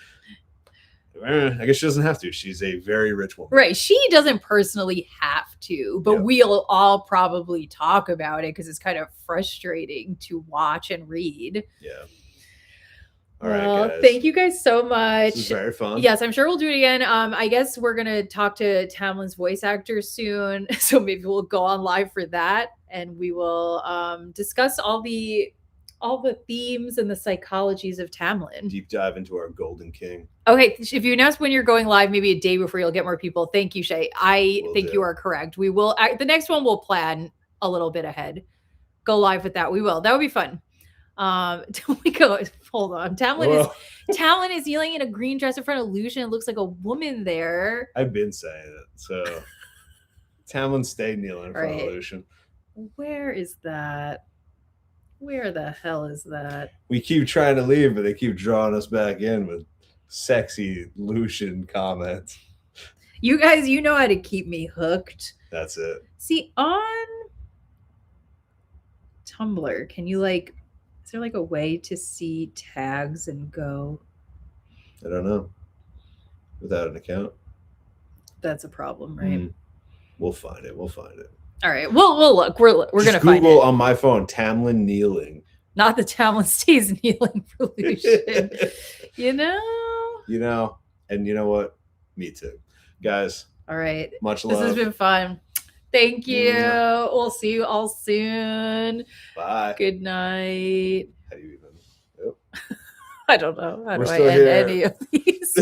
S1: I guess she doesn't have to. She's a very rich woman.
S2: Right. She doesn't personally have to, but we'll all probably talk about it because it's kind of frustrating to watch and read.
S1: Yeah. All right, guys.
S2: Thank you guys so much.
S1: This was very fun.
S2: Yes, I'm sure we'll do it again. I guess we're gonna talk to Tamlin's voice actor soon, so maybe we'll go on live for that, and we will discuss all the themes and the psychologies of Tamlin.
S1: Deep dive into our Golden King.
S2: Okay, if you announce when you're going live, maybe a day before, you'll get more people. Thank you, Shay. I think you are correct. We will. The next one we'll plan a little bit ahead. Go live with that. We will. That would be fun. We go. Hold on. Tamlin is kneeling in a green dress in front of Lucian. It looks like a woman there.
S1: I've been saying it. So Tamlin stayed kneeling in front of Lucian.
S2: Where is that? Where the hell is that?
S1: We keep trying to leave, but they keep drawing us back in with sexy Lucian comments.
S2: You guys, you know how to keep me hooked.
S1: That's it.
S2: See, on Tumblr. Can you like? Is there like a way to see tags and go?
S1: I don't know. Without an account,
S2: That's a problem, right?
S1: We'll find it. We'll find it.
S2: All right, we'll look. We're
S1: Just
S2: gonna find
S1: Google
S2: it.
S1: on my phone Tamlin kneeling.
S2: Not the Tamlin stays kneeling pollution. You know.
S1: And you know what? Me too, guys.
S2: All right.
S1: Much love.
S2: This has been fun. Thank you.
S1: Yeah.
S2: We'll see you all soon.
S1: Bye.
S2: Good night.
S1: How do you even? Yep.
S2: I don't know. How
S1: We're
S2: do I
S1: still
S2: end
S1: here.
S2: any of these?